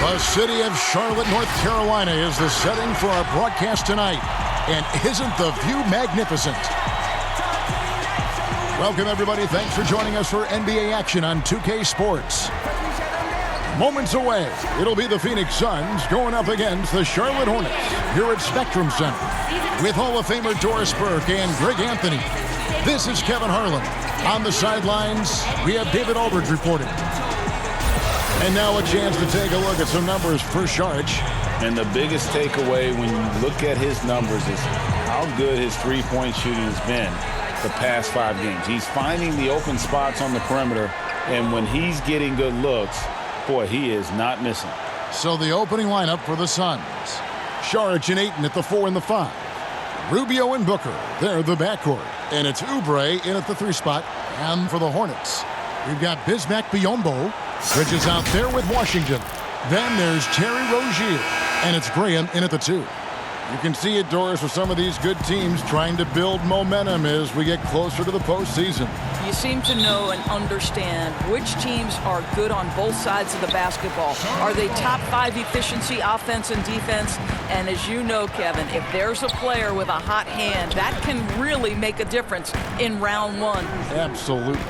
The city of Charlotte, North Carolina is the setting for our broadcast tonight. And isn't the view magnificent? Welcome, everybody. Thanks for joining us for NBA action on 2K Sports. Moments away, it'll be the Phoenix Suns going up against the Charlotte Hornets here at Spectrum Center. With Hall of Famer Doris Burke and Greg Anthony, this is Kevin Harlan. On the sidelines, we have David Aldridge reporting. And now a chance to take a look at some numbers for Sharch. And the biggest takeaway when you look at his numbers is how good his three-point shooting has been the past 5 games. He's finding the open spots on the perimeter, and when he's getting good looks, boy, he is not missing. So the opening lineup for the Suns. Sharch and Ayton at the 4 and the 5. Rubio and Booker, they're the backcourt. And it's Oubre in at the 3 spot. And for the Hornets, we've got Bismack Biyombo. Bridges out there with Washington. Then there's Terry Rozier. And it's Graham in at the 2. You can see it, Doris, with some of these good teams trying to build momentum as we get closer to the postseason. You seem to know and understand which teams are good on both sides of the basketball. Are they top 5 efficiency, offense and defense? And as you know, Kevin, if there's a player with a hot hand, that can really make a difference in round 1. Absolutely.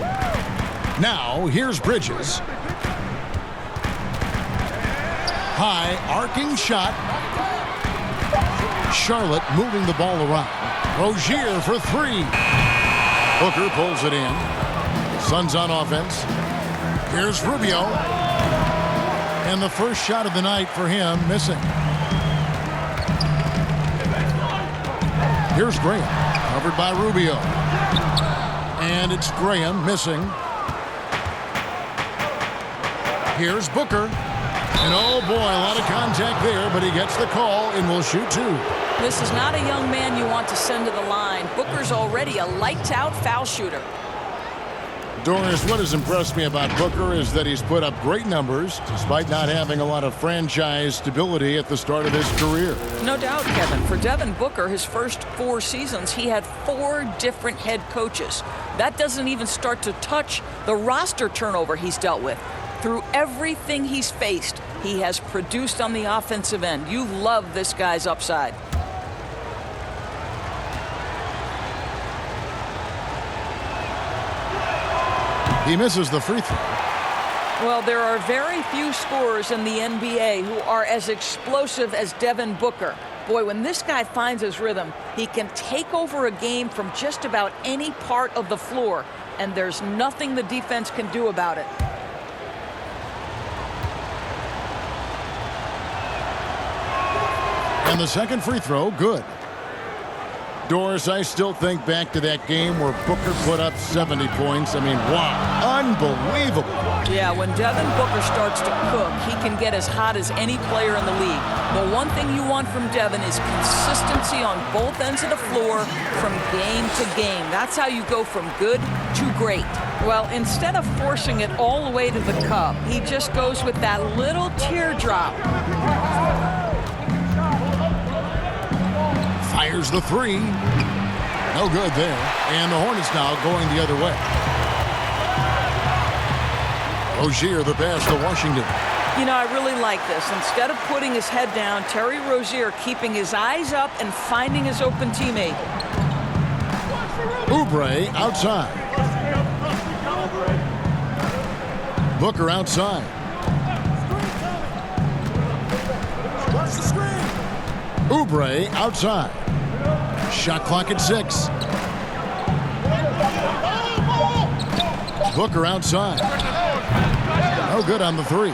Now, here's Bridges. High, arcing shot. Charlotte moving the ball around. Rozier for 3. Booker pulls it in. Suns on offense. Here's Rubio. And the first shot of the night for him missing. Here's Graham. Covered by Rubio. And it's Graham missing. Here's Booker. And oh boy, a lot of contact there, but he gets the call and will shoot 2. This is not a young man you want to send to the line. Booker's already a lights-out foul shooter. Doris, what has impressed me about Booker is that he's put up great numbers despite not having a lot of franchise stability at the start of his career. No doubt, Kevin. For Devin Booker, his first 4 seasons, he had 4 different head coaches. That doesn't even start to touch the roster turnover he's dealt with. Through everything he's faced, he has produced on the offensive end. You love this guy's upside. He misses the free throw. Well, there are very few scorers in the NBA who are as explosive as Devin Booker. Boy, when this guy finds his rhythm, he can take over a game from just about any part of the floor, and there's nothing the defense can do about it. And the second free throw, good. Doris, I still think back to that game where Booker put up 70 points. I mean, wow, unbelievable. Yeah, when Devin Booker starts to cook, he can get as hot as any player in the league. The one thing you want from Devin is consistency on both ends of the floor from game to game. That's how you go from good to great. Well, instead of forcing it all the way to the cup, he just goes with that little teardrop. Fires the 3. No good there. And the Hornets now going the other way. Rozier the pass to Washington. You know, I really like this. Instead of putting his head down, Terry Rozier keeping his eyes up and finding his open teammate. Oubre outside. Booker outside. Oubre outside. Shot clock at 6. Booker outside. No good on the 3.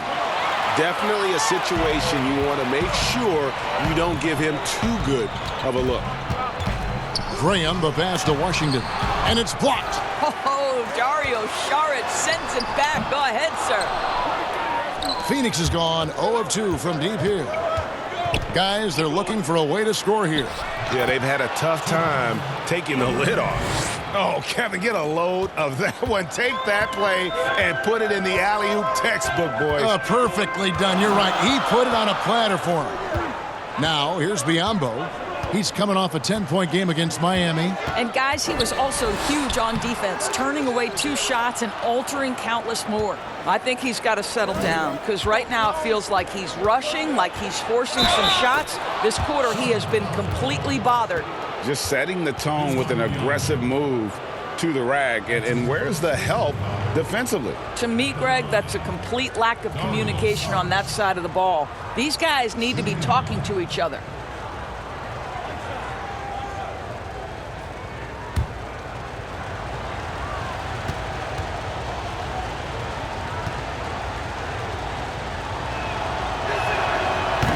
Definitely a situation you want to make sure you don't give him too good of a look. Graham the pass to Washington. And it's blocked. Oh, Dario Saric sends it back. Go ahead, sir. Phoenix is gone 0 of 2 from deep here. Guys, they're looking for a way to score here. Yeah, they've had a tough time taking the lid off. Oh, Kevin, get a load of that one. Take that play and put it in the alley-oop textbook, boys. Perfectly done. You're right. He put it on a platter for him. Now, here's Biyombo. He's coming off a 10-point game against Miami. And guys, he was also huge on defense, turning away 2 shots and altering countless more. I think he's got to settle down because right now it feels like he's rushing, like he's forcing some shots. This quarter he has been completely bothered. Just setting the tone with an aggressive move to the rack. And where's the help defensively? To me, Greg, that's a complete lack of communication on that side of the ball. These guys need to be talking to each other.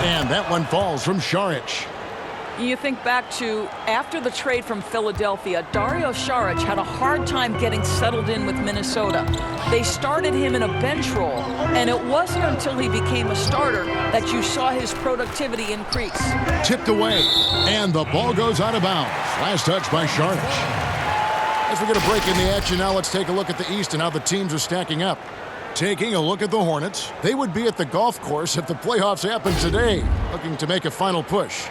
And that one falls from Saric. You think back to after the trade from Philadelphia, Dario Saric had a hard time getting settled in with Minnesota. They started him in a bench role, and it wasn't until he became a starter that you saw his productivity increase. Tipped away, and the ball goes out of bounds. Last touch by Saric. As we get a break in the action now, let's take a look at the East and how the teams are stacking up. Taking a look at the Hornets, they would be at the golf course if the playoffs happened today, looking to make a final push.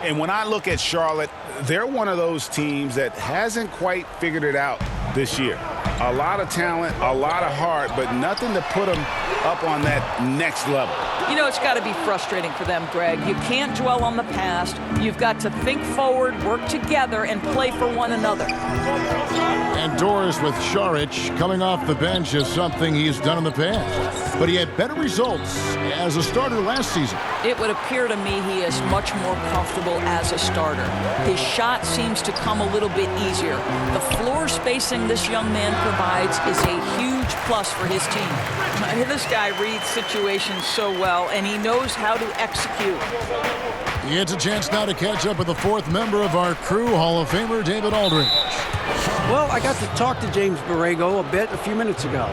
And when I look at Charlotte, they're one of those teams that hasn't quite figured it out this year. A lot of talent, a lot of heart, but nothing to put them up on that next level. You know, it's got to be frustrating for them, Greg. You can't dwell on the past. You've got to think forward, work together, and play for one another. And doors with Saric coming off the bench is something he's done in the past. But he had better results as a starter last season. It would appear to me he is much more comfortable as a starter. His shot seems to come a little bit easier. The floor spacing this young man provides is a huge plus for his team. This guy reads situations so well, and he knows how to execute. He gets a chance now to catch up with the fourth member of our crew, Hall of Famer David Aldridge. Well, I got to talk to James Borrego a bit a few minutes ago.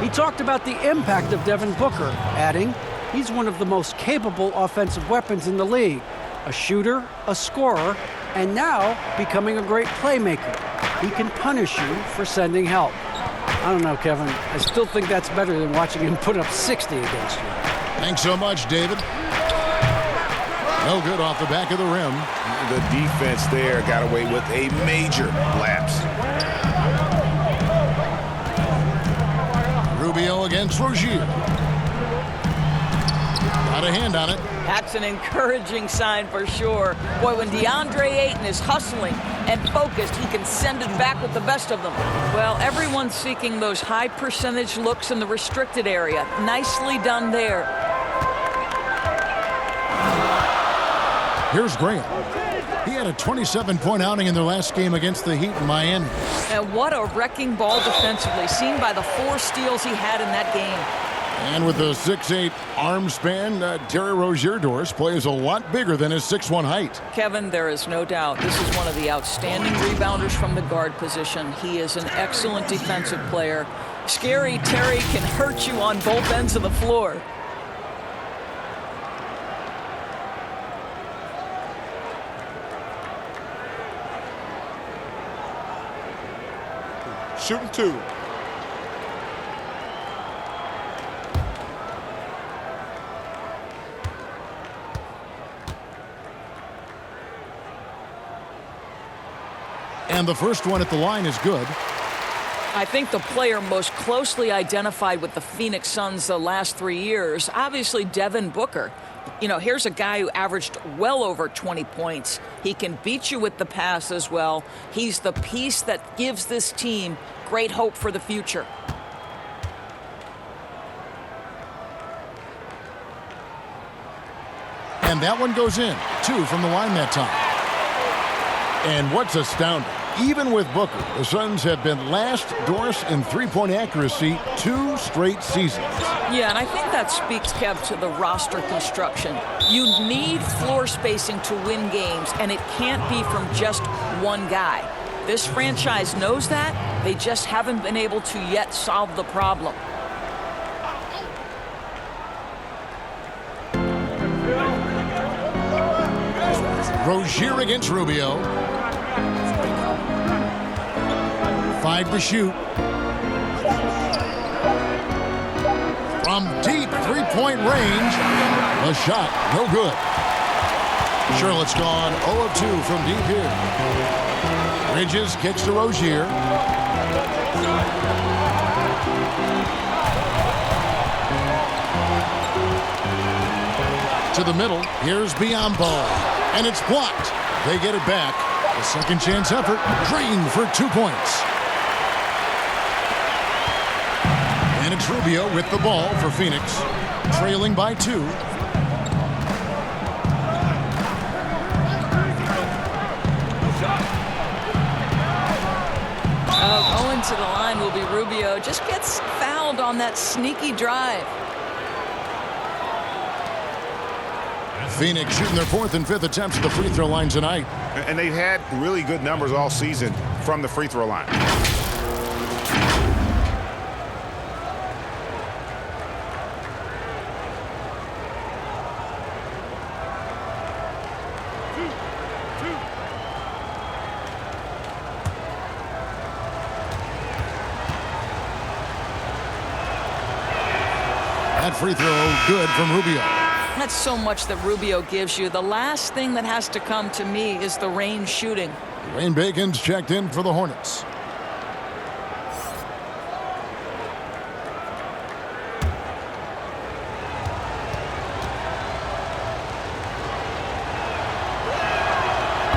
He talked about the impact of Devin Booker, adding, he's one of the most capable offensive weapons in the league. A shooter, a scorer, and now becoming a great playmaker. He can punish you for sending help. I don't know, Kevin. I still think that's better than watching him put up 60 against you. Thanks so much, David. No good off the back of the rim. The defense there got away with a major lapse. Rubio against Rozier. Got a hand on it. That's an encouraging sign for sure. Boy, when DeAndre Ayton is hustling and focused, he can send it back with the best of them. Well, everyone's seeking those high percentage looks in the restricted area. Nicely done there. Here's Graham. He had a 27-point outing in their last game against the Heat in Miami. And what a wrecking ball defensively, seen by the 4 steals he had in that game. And with a 6'8" arm span, Terry Rozier Doris plays a lot bigger than his 6'1" height. Kevin, there is no doubt this is one of the outstanding rebounders from the guard position. He is an excellent defensive player. Scary Terry can hurt you on both ends of the floor. Shooting 2. And the first one at the line is good. I think the player most closely identified with the Phoenix Suns the last 3 years, obviously Devin Booker. You know, here's a guy who averaged well over 20 points. He can beat you with the pass as well. He's the piece that gives this team great hope for the future. And that one goes in. 2 from the line that time. And what's astounding, even with Booker, the Suns have been last, Doris, in three-point accuracy 2 straight seasons. Yeah, and I think that speaks, Kev, to the roster construction. You need floor spacing to win games, and it can't be from just one guy. This franchise knows that. They just haven't been able to yet solve the problem. Rozier against Rubio. 5 to shoot. From deep three-point range, the shot no good. Charlotte's gone 0 of 2 from deep here. Bridges kicks to Rozier. To the middle. Here's Biombo. And it's blocked. They get it back. A second chance effort. Green for 2 points. And it's Rubio with the ball for Phoenix. Trailing by 2. Going to the line will be Rubio. Just gets fouled on that sneaky drive. Phoenix shooting their 4th and 5th attempts at the free throw line tonight. And they've had really good numbers all season from the free throw line. That free throw good from Rubio. That's so much that Rubio gives you. The last thing that has to come to me is the range shooting. Wayne Bacon's checked in for the Hornets.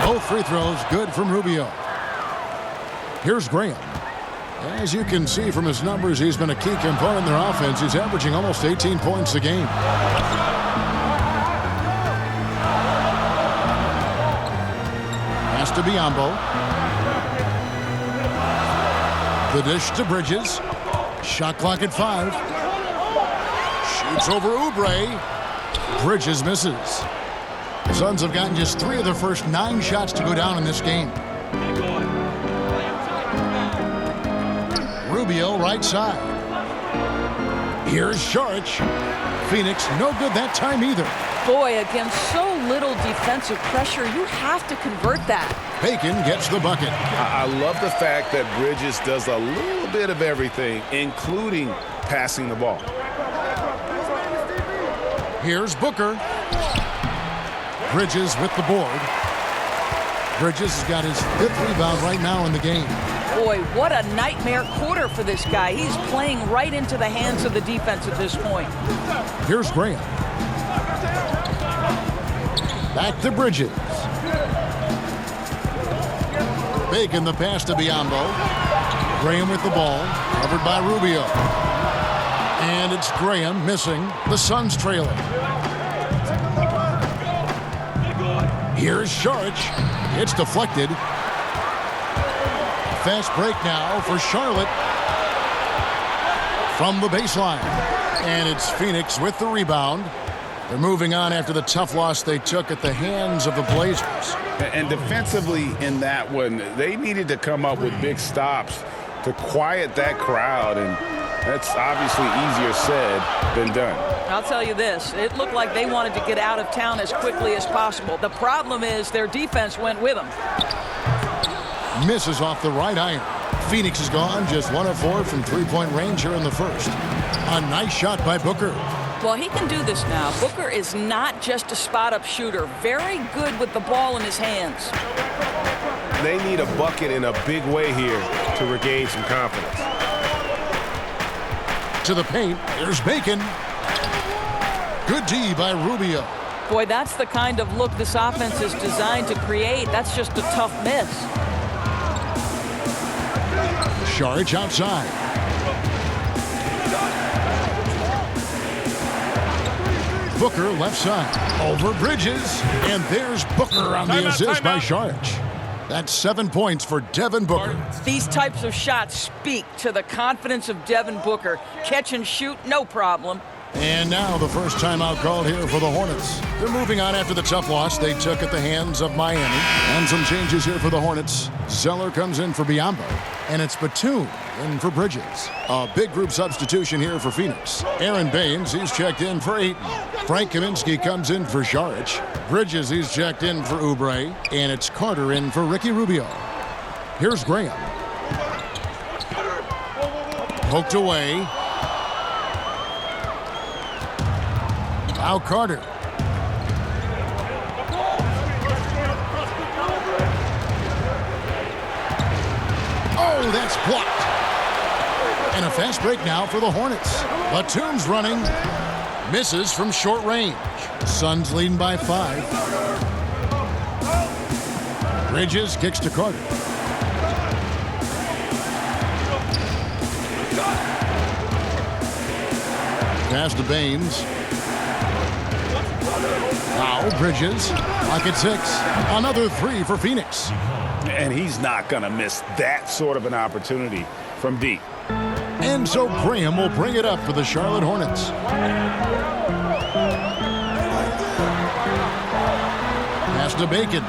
Both free throws good from Rubio. Here's Graham. As you can see from his numbers, he's been a key component in their offense. He's averaging almost 18 points a game. Pass to Biombo. The dish to Bridges. Shot clock at 5. Shoots over Oubre. Bridges misses. The Suns have gotten just 3 of their first 9 shots to go down in this game. Rubio right side. Here's Charlotte. Phoenix no good that time either. Boy, against so little defensive pressure, you have to convert that. Bacon gets the bucket. I love the fact that Bridges does a little bit of everything, including passing the ball. Here's Booker. Bridges with the board. Bridges has got his 5th rebound right now in the game. Boy, what a nightmare quarter for this guy. He's playing right into the hands of the defense at this point. Here's Graham. Back to Bridges. Bacon the pass to Biombo. Graham with the ball. Covered by Rubio. And it's Graham missing. The Suns trailing. Here's Charlotte. It's deflected. Fast break now for Charlotte from the baseline. And it's Phoenix with the rebound. They're moving on after the tough loss they took at the hands of the Blazers. And defensively in that one, they needed to come up with big stops to quiet that crowd, and that's obviously easier said than done. I'll tell you this, it looked like they wanted to get out of town as quickly as possible. The problem is their defense went with them. Misses off the right iron. Phoenix is gone just 1 of 4 from 3-point range here in the first. A nice shot by Booker. Well, he can do this now. Booker is not just a spot-up shooter. Very good with the ball in his hands. They need a bucket in a big way here to regain some confidence. To the paint, there's Bacon. Good D by Rubio. Boy, that's the kind of look this offense is designed to create. That's just a tough miss. Charge outside. Booker left side. Over Bridges. And there's Booker on the assist by Charlotte. That's 7 points for Devin Booker. These types of shots speak to the confidence of Devin Booker. Catch and shoot, no problem. And now the first timeout called here for the Hornets. They're moving on after the tough loss they took at the hands of Miami. And some changes here for the Hornets. Zeller comes in for Biombo. And it's Batum in for Bridges. A big group substitution here for Phoenix. Aaron Baines, he's checked in for Ayton. Frank Kaminsky comes in for Saric. Bridges, he's checked in for Oubre. And it's Carter in for Ricky Rubio. Here's Graham. Poked away. Now Carter. Oh, that's blocked. And a fast break now for the Hornets. Batum's running. Misses from short range. Suns leading by 5. Bridges kicks to Carter. Pass to Baines. Now Bridges. Lock at 6. Another 3 for Phoenix. And he's not going to miss that sort of an opportunity from deep. And so Graham will bring it up for the Charlotte Hornets. Pass to Bacon.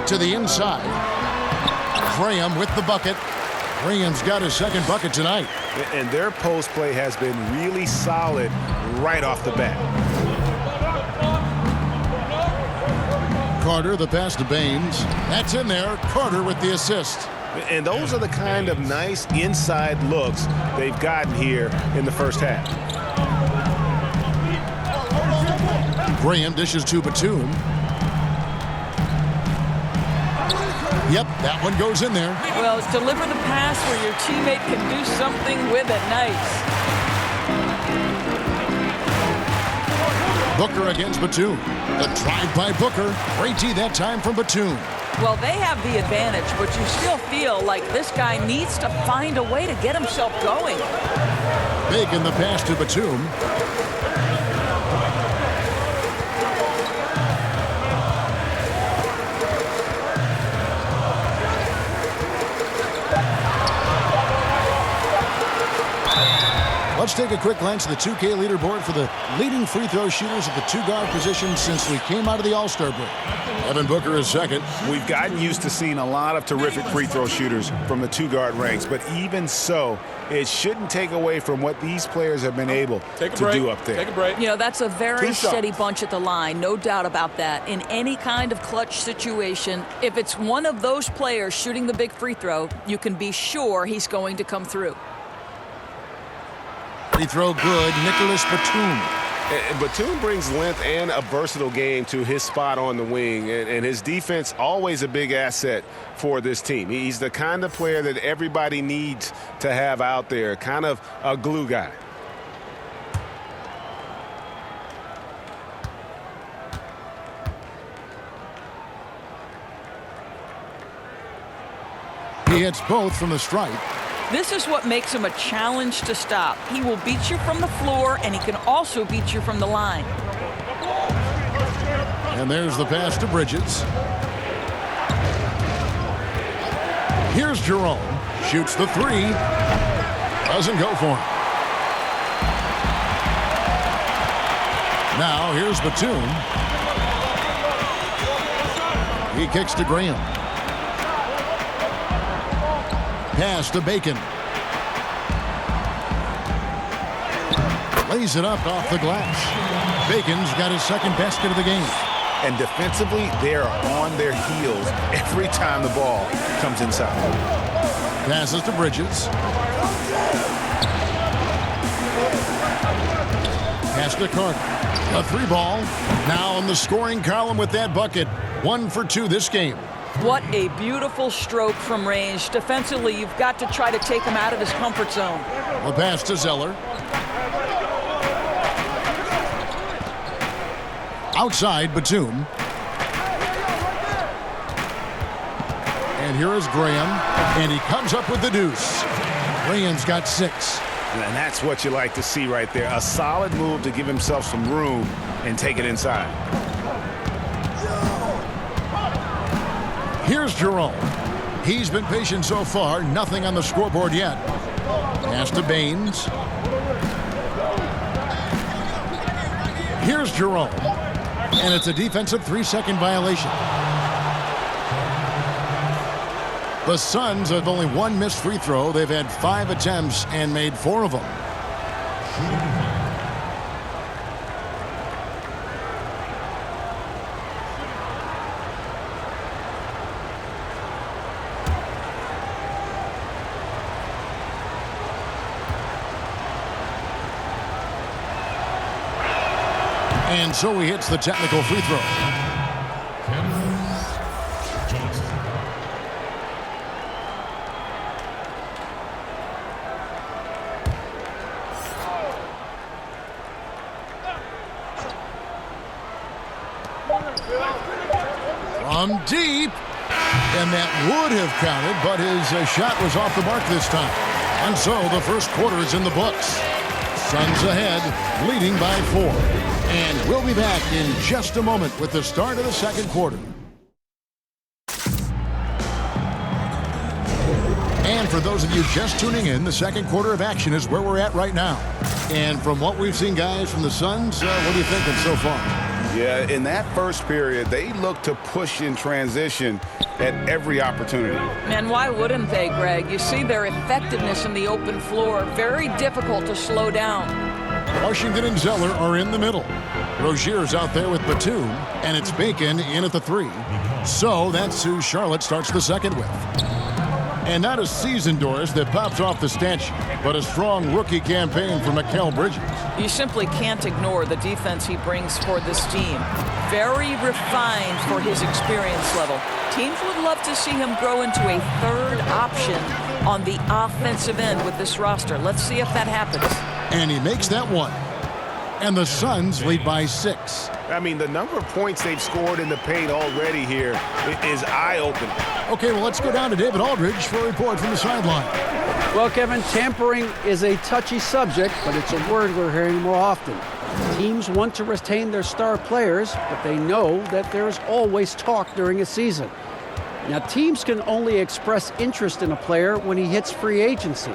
To the inside. Graham with the bucket. Graham's got his second bucket tonight. And their post play has been really solid right off the bat. Carter, the pass to Baines. That's in there. Carter with the assist. And those are the kind of nice inside looks they've gotten here in the first half. Graham dishes to Batum. Yep, that one goes in there. Well, deliver the pass where your teammate can do something with it. Nice. Booker against Batum. The drive by Booker. Great D that time from Batum. Well, they have the advantage, but you still feel like this guy needs to find a way to get himself going. Bacon the pass to Batum. Let's take a quick glance at the 2K leaderboard for the leading free throw shooters at the 2-guard position since we came out of the All-Star break. Devin Booker is second. We've gotten used to seeing a lot of terrific free throw shooters from the 2-guard ranks, but even so, it shouldn't take away from what these players have been able to do up there. Take a break. You know, that's a very Two shots. steady bunch at the line, no doubt about that. In any kind of clutch situation, if it's one of those players shooting the big free throw, you can be sure he's going to come through. Free throw good. Nicholas Batum. And Batum brings length and a versatile game to his spot on the wing, and his defense always a big asset for this team. He's the kind of player that everybody needs to have out there, kind of a glue guy. He hits both from the stripe. This is what makes him a challenge to stop. He will beat you from the floor, and he can also beat you from the line. And there's the pass to Bridges. Here's Jerome. Shoots the 3. Doesn't go for him. Now here's Batum. He kicks to Graham. Pass to Bacon. Lays it up off the glass. Bacon's got his second basket of the game. And defensively, they're on their heels every time the ball comes inside. Passes to Bridges. Pass to Carter. A 3-ball. Now in the scoring column with that bucket. 1 for 2 this game. What a beautiful stroke from range. Defensively, you've got to try to take him out of his comfort zone. The pass to Zeller. Outside, Batum. And here is Graham. And he comes up with the deuce. Graham's got 6. And that's what you like to see right there. A solid move to give himself some room and take it inside. Here's Jerome. He's been patient so far. Nothing on the scoreboard yet. Pass to Baines. Here's Jerome. And it's a defensive 3-second violation. The Suns have only 1 missed free throw. They've had 5 attempts and made 4 of them. And so he hits the technical free throw. From deep. And that would have counted, but his shot was off the mark this time. And so the first quarter is in the books. Suns ahead, leading by 4. And we'll be back in just a moment with the start of the second quarter. And for those of you just tuning in, the second quarter of action is where we're at right now. And from what we've seen, guys, from the Suns, what are you thinking so far? Yeah, in that first period, they looked to push in transition at every opportunity. And why wouldn't they, Greg? You see their effectiveness in the open floor. Very difficult to slow down. Washington and Zeller are in the middle. Rozier's out there with Batum, and it's Bacon in at the 3. So that's who Charlotte starts the second with. And not a season, Doris, that pops off the stat sheet, but a strong rookie campaign for Mikal Bridges. You simply can't ignore the defense he brings for this team. Very refined for his experience level. Teams would love to see him grow into a third option on the offensive end with this roster. Let's see if that happens. And he makes that one. And the Suns lead by 6. I mean, the number of points they've scored in the paint already here is eye-opening. Okay, well, let's go down to David Aldridge for a report from the sideline. Well, Kevin, tampering is a touchy subject, but it's a word we're hearing more often. Teams want to retain their star players, but they know that there is always talk during a season. Now, teams can only express interest in a player when he hits free agency.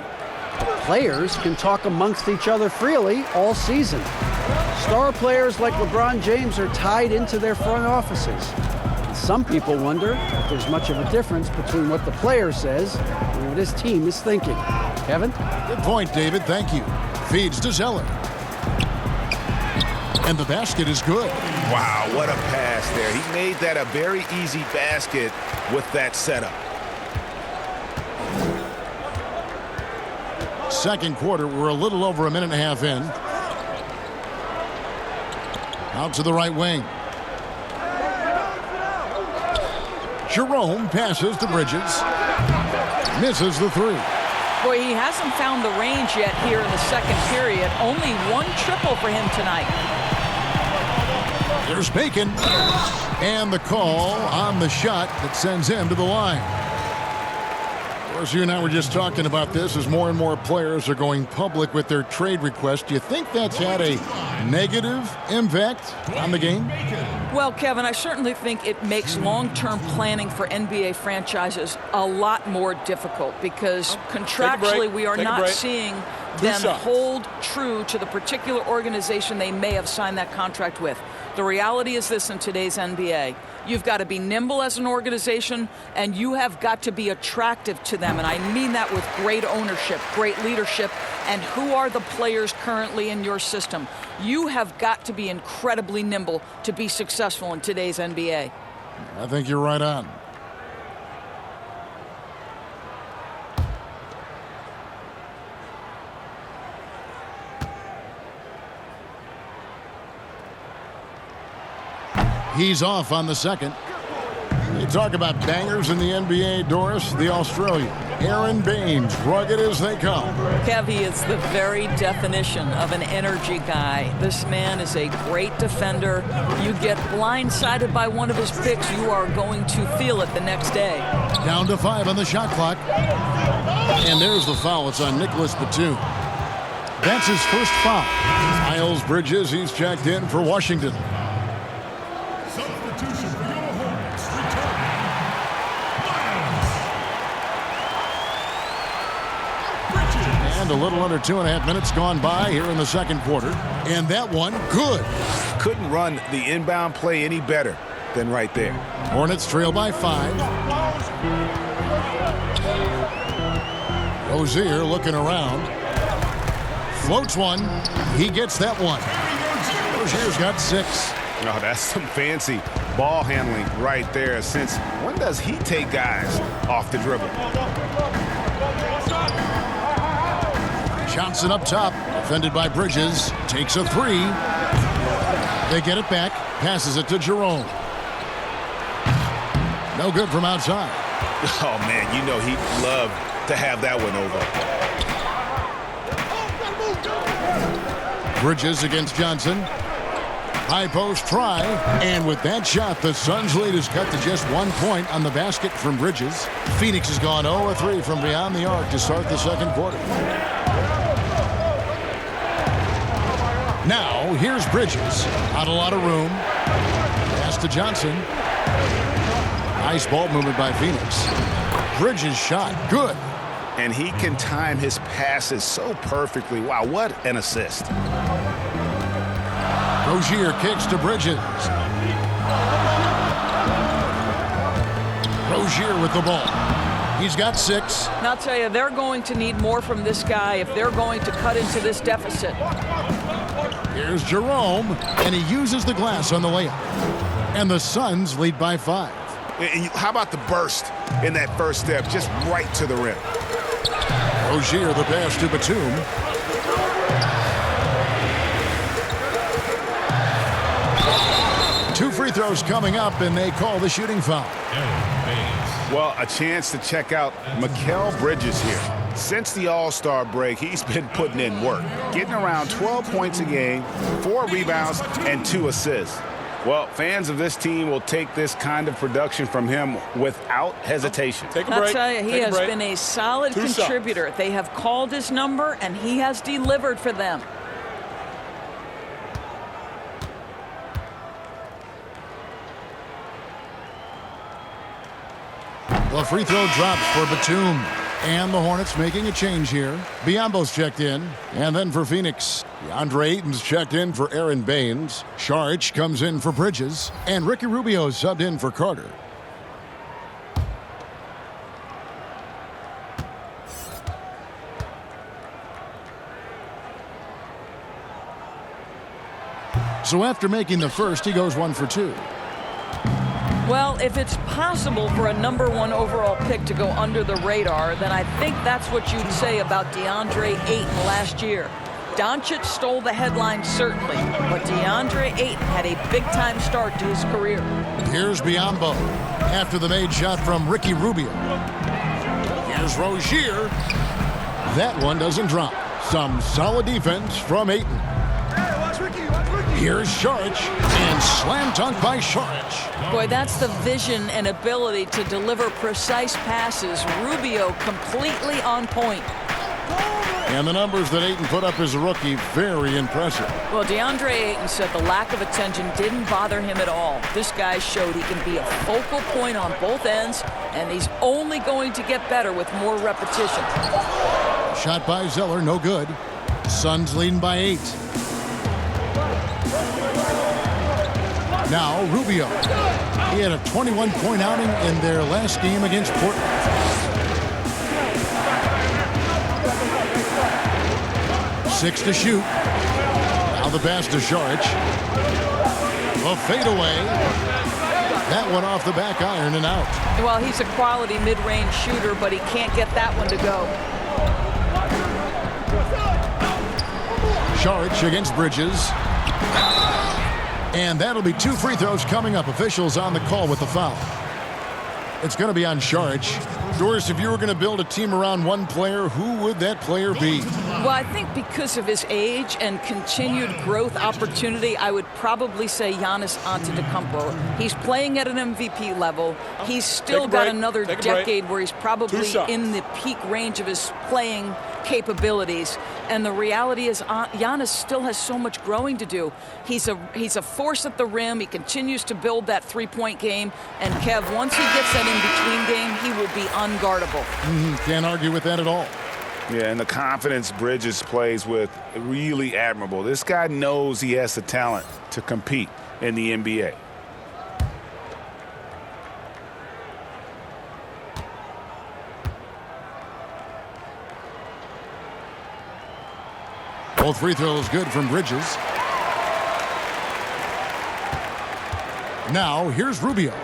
Players can talk amongst each other freely all season. Star players like LeBron James are tied into their front offices. Some people wonder if there's much of a difference between what the player says and what his team is thinking. Kevin? Good point, David. Thank you. Feeds to Zeller. And the basket is good. Wow, what a pass there. He made that a very easy basket with that setup. Second quarter, we're a little over a minute and a half in. Out to the right wing. Jerome passes to Bridges. Misses the 3. Boy, he hasn't found the range yet here in the second period. Only 1 triple for him tonight. There's Bacon. And the call on the shot that sends him to the line. Of course, you and I were just talking about this as more and more players are going public with their trade requests. Do you think that's had a negative impact on the game? Well, Kevin, I certainly think it makes long-term planning for NBA franchises a lot more difficult because contractually we are not seeing them hold true to the particular organization they may have signed that contract with. The reality is this in today's NBA. You've got to be nimble as an organization, and you have got to be attractive to them. And I mean that with great ownership, great leadership, and who are the players currently in your system. You have got to be incredibly nimble to be successful in today's NBA. I think you're right on. He's off on the second. You talk about bangers in the NBA, Doris, the Australian. Aaron Baines, rugged as they come. Kev, he is the very definition of an energy guy. This man is a great defender. You get blindsided by one of his picks, you are going to feel it the next day. Down to 5 on the shot clock. And there's the foul. It's on Nicholas Batum. That's his first foul. Miles Bridges, he's checked in for Washington. And a little under 2.5 minutes gone by here in the second quarter. And that one, good. Couldn't run the inbound play any better than right there. Hornets trail by 5. Rozier looking around. Floats one. He gets that one. Rozier's got 6. Oh, that's some fancy ball handling right there. Since when does he take guys off the dribble? Johnson up top, defended by Bridges, takes a 3. They get it back, passes it to Jerome. No good from outside. Oh, man, you know he'd love to have that one over. Bridges against Johnson. High post try, and with that shot, the Suns' lead is cut to just 1 point on the basket from Bridges. Phoenix has gone 0-3 from beyond the arc to start the second quarter. Now, here's Bridges. Not a lot of room. Pass to Johnson. Nice ball movement by Phoenix. Bridges' shot, good. And he can time his passes so perfectly. Wow, what an assist. Rozier kicks to Bridges. Rozier with the ball. He's got 6. And I'll tell you, they're going to need more from this guy if they're going to cut into this deficit. Here's Jerome, and he uses the glass on the layup. And the Suns lead by 5. And how about the burst in that first step, just right to the rim? Rozier the pass to Batum. Two free throws coming up, and they call the shooting foul. Well, a chance to check out Mikal Bridges here. Since the All-Star break, he's been putting in work, getting around 12 points a game, 4 rebounds, and 2 assists. Well, fans of this team will take this kind of production from him without hesitation. Take a break. I'll tell you, he has been a solid contributor. They have called his number, and he has delivered for them. The free throw drops for Batum. And the Hornets making a change here. Biyombo's checked in. And then for Phoenix, DeAndre Ayton's checked in for Aaron Baines. Saric comes in for Bridges. And Ricky Rubio subbed in for Carter. So after making the first, he goes 1 for 2. Well, if it's possible for a #1 overall pick to go under the radar, then I think that's what you'd say about DeAndre Ayton last year. Doncic stole the headlines, certainly, but DeAndre Ayton had a big-time start to his career. Here's Biyombo after the made shot from Ricky Rubio. Here's Rozier. That one doesn't drop. Some solid defense from Ayton. Here's Saric, and slam dunk by Saric. Boy, that's the vision and ability to deliver precise passes. Rubio completely on point. And the numbers that Ayton put up as a rookie, very impressive. Well, DeAndre Ayton said the lack of attention didn't bother him at all. This guy showed he can be a focal point on both ends, and he's only going to get better with more repetition. Shot by Zeller, no good. Suns leading by 8. Now Rubio. He had a 21-point outing in their last game against Portland. Six to shoot. Now the pass to Saric. A fadeaway. That one off the back iron and out. Well, he's a quality mid-range shooter, but he can't get that one to go. Saric against Bridges. And that'll be 2 free throws coming up. Officials on the call with the foul. It's going to be on Saric. Doris, if you were going to build a team around one player, who would that player be? Well, I think because of his age and continued growth opportunity, I would probably say Giannis Antetokounmpo. He's playing at an MVP level. He's still got another decade where he's probably in the peak range of his playing capabilities. And the reality is Giannis still has so much growing to do. He's a force at the rim. He continues to build that three-point game. And Kev, once he gets that in-between game, he will be unguardable. Can't argue with that at all. Yeah, and the confidence Bridges plays with, really admirable. This guy knows he has the talent to compete in the NBA. Both free throws good from Bridges. Now, here's Rubio.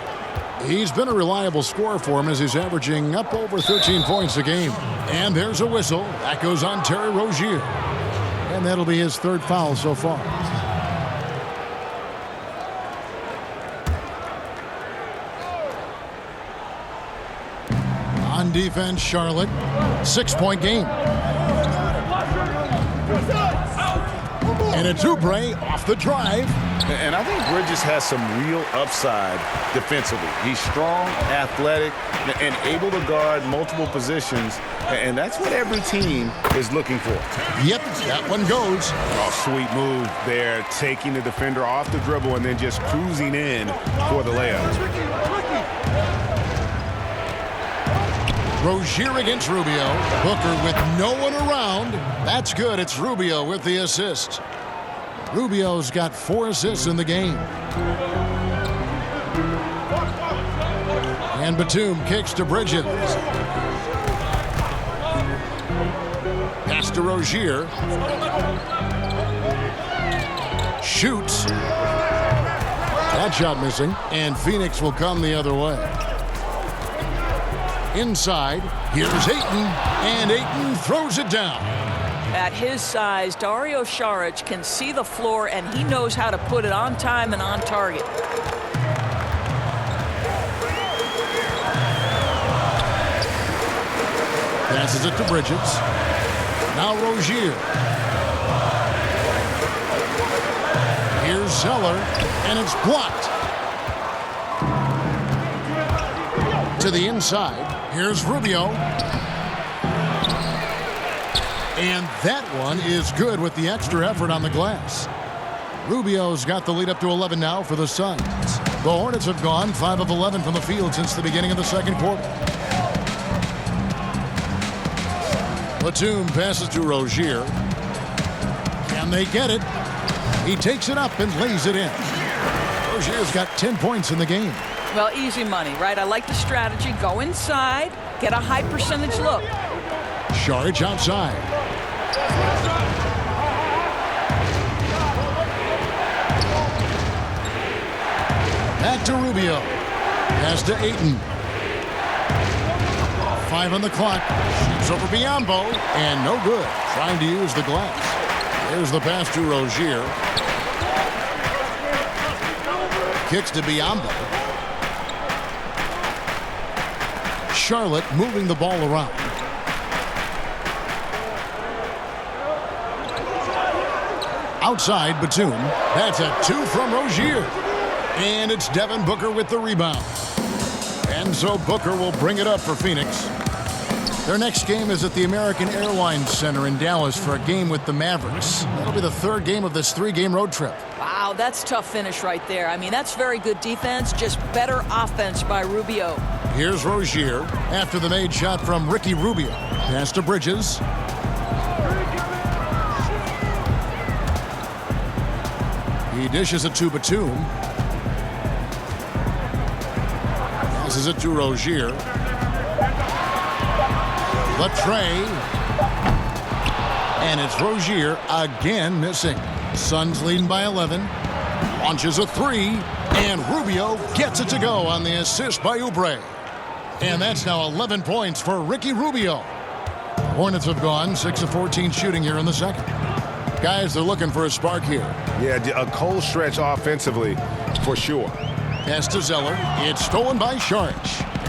He's been a reliable scorer for him as he's averaging up over 13 points a game. And there's a whistle. That goes on Terry Rozier. And that'll be his 3rd foul so far. On defense, Charlotte. 6-point game. And it's Oubre off the drive. And I think Bridges has some real upside defensively. He's strong, athletic, and able to guard multiple positions. And that's what every team is looking for. Yep, that one goes. Oh, sweet move there, taking the defender off the dribble and then just cruising in for the layup. Rozier against Rubio. Booker with no one around. That's good. It's Rubio with the assist. Rubio's got 4 assists in the game. And Batum kicks to Bridges. Pass to Rozier. Shoots. That shot missing. And Phoenix will come the other way. Inside, here's Ayton, and Ayton throws it down. At his size, Dario Saric can see the floor, and he knows how to put it on time and on target. Passes it to Bridges. Now Rozier. Here's Zeller, and it's blocked. To the inside. Here's Rubio. And that one is good with the extra effort on the glass. Rubio's got the lead up to 11 now for the Suns. The Hornets have gone 5 of 11 from the field since the beginning of the second quarter. Batum passes to Rozier. Can they get it? He takes it up and lays it in. Rozier's got 10 points in the game. Well, easy money, right? I like the strategy. Go inside, get a high percentage look. Saric outside. Back to Rubio. Pass to Ayton. 5 on the clock. Shoots over Biyombo, and no good. Trying to use the glass. There's the pass to Rozier. Kicks to Biyombo. Charlotte moving the ball around. Outside, Batum. That's a 2 from Rozier. And it's Devin Booker with the rebound. And so Booker will bring it up for Phoenix. Their next game is at the American Airlines Center in Dallas for a game with the Mavericks. That'll be the 3rd game of this 3-game road trip. Wow, that's tough finish right there. I mean, that's very good defense, just better offense by Rubio. Here's Rozier after the made shot from Ricky Rubio. Pass to Bridges. He dishes it to Batum. Passes it to Rozier. Latrey. And it's Rozier again missing. Suns leading by 11. Launches a 3. And Rubio gets it to go on the assist by Oubre. And that's now 11 points for Ricky Rubio. Hornets have gone 6 of 14 shooting here in the second. Guys, they're looking for a spark here. Yeah, a cold stretch offensively for sure. Pass to Zeller. It's stolen by Saric.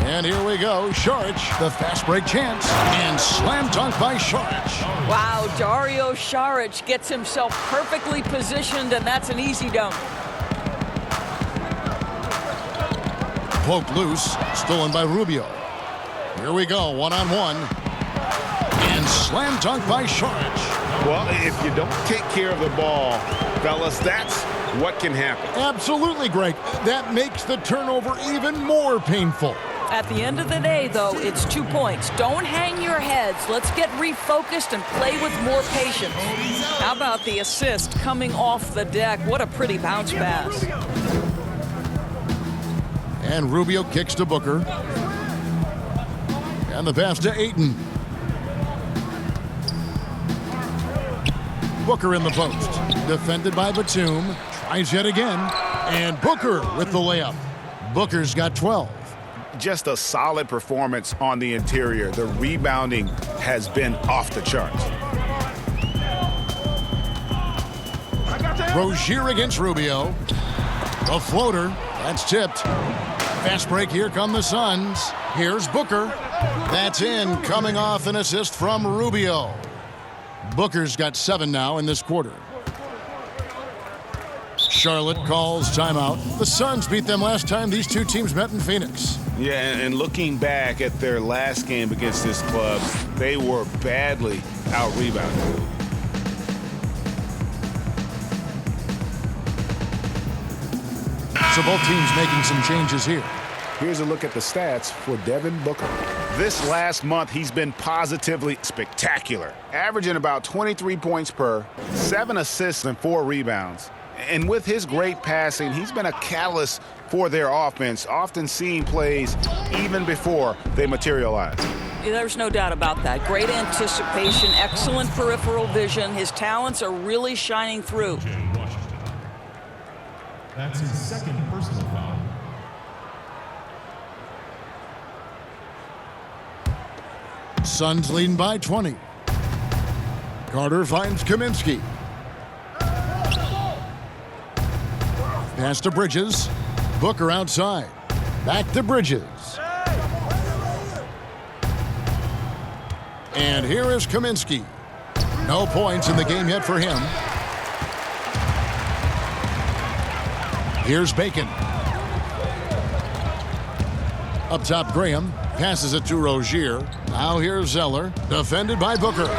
And here we go. Saric, the fast break chance. And slam dunk by Saric. Wow, Dario Saric gets himself perfectly positioned, and that's an easy dunk. Poked loose. Stolen by Rubio. Here we go. 1-on-1. And slam dunk by Saric. Well, if you don't take care of the ball, fellas, that's what can happen. Absolutely, Greg. That makes the turnover even more painful. At the end of the day, though, it's 2 points. Don't hang your heads. Let's get refocused and play with more patience. How about the assist coming off the deck? What a pretty bounce pass. And Rubio kicks to Booker. And the pass to Ayton. Booker in the post. Defended by Batum. Tries yet again. And Booker with the layup. Booker's got 12. Just a solid performance on the interior. The rebounding has been off the charts. Rozier against Rubio. A floater. That's tipped. Fast break. Here come the Suns. Here's Booker. That's in. Coming off an assist from Rubio. Booker's got 7 now in this quarter. Charlotte calls timeout. The Suns beat them last time these two teams met in Phoenix. Yeah, and looking back at their last game against this club, they were badly out-rebounded. So both teams making some changes here. Here's a look at the stats for Devin Booker. This last month, he's been positively spectacular, averaging about 23 points per, 7 assists and 4 rebounds. And with his great passing, he's been a catalyst for their offense, often seeing plays even before they materialize. There's no doubt about that. Great anticipation, excellent peripheral vision. His talents are really shining through. That's his second personal foul. Suns leading by 20. Carter finds Kaminsky. Pass to Bridges. Booker outside. Back to Bridges. And here is Kaminsky. No points in the game yet for him. Here's Bacon. Up top, Graham passes it to Rozier. Now here's Zeller, defended by Booker.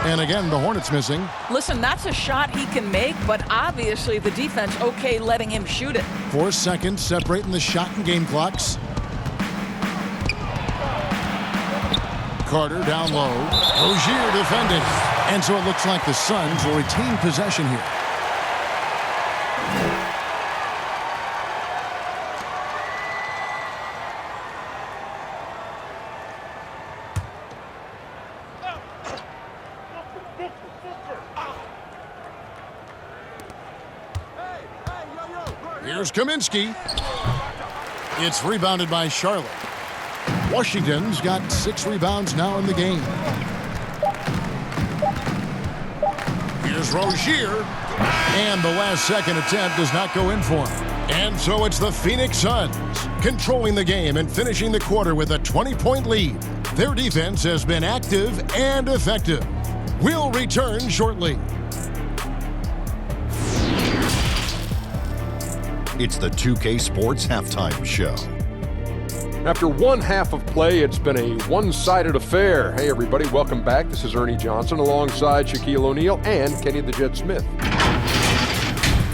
And again, the Hornets missing. Listen, that's a shot he can make, but obviously the defense okay letting him shoot it. 4 seconds separating the shot and game clocks. Carter down low. Rozier defending. And so it looks like the Suns will retain possession here. Here's Kaminsky. It's rebounded by Charlotte. Washington's got 6 rebounds now in the game. Here's Rozier. And the last second attempt does not go in for him. And so it's the Phoenix Suns controlling the game and finishing the quarter with a 20-point lead. Their defense has been active and effective. We'll return shortly. It's the 2K Sports Halftime Show. After one half of play, it's been a one-sided affair. Hey, everybody, welcome back. This is Ernie Johnson alongside Shaquille O'Neal and Kenny the Jet Smith.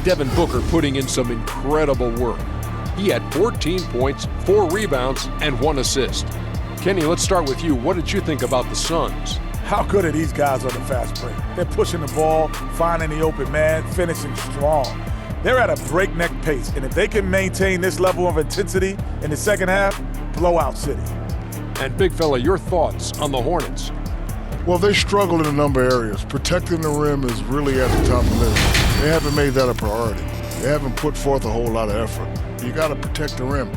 Devin Booker putting in some incredible work. He had 14 points, 4 rebounds, and 1 assist. Kenny, let's start with you. What did you think about the Suns? How good are these guys on the fast break? They're pushing the ball, finding the open man, finishing strong. They're at a breakneck pace, and if they can maintain this level of intensity in the second half, blowout city. And big fella, your thoughts on the Hornets? Well, they struggle in a number of areas. Protecting the rim is really at the top of the list. They haven't made that a priority. They haven't put forth a whole lot of effort. You got to protect the rim.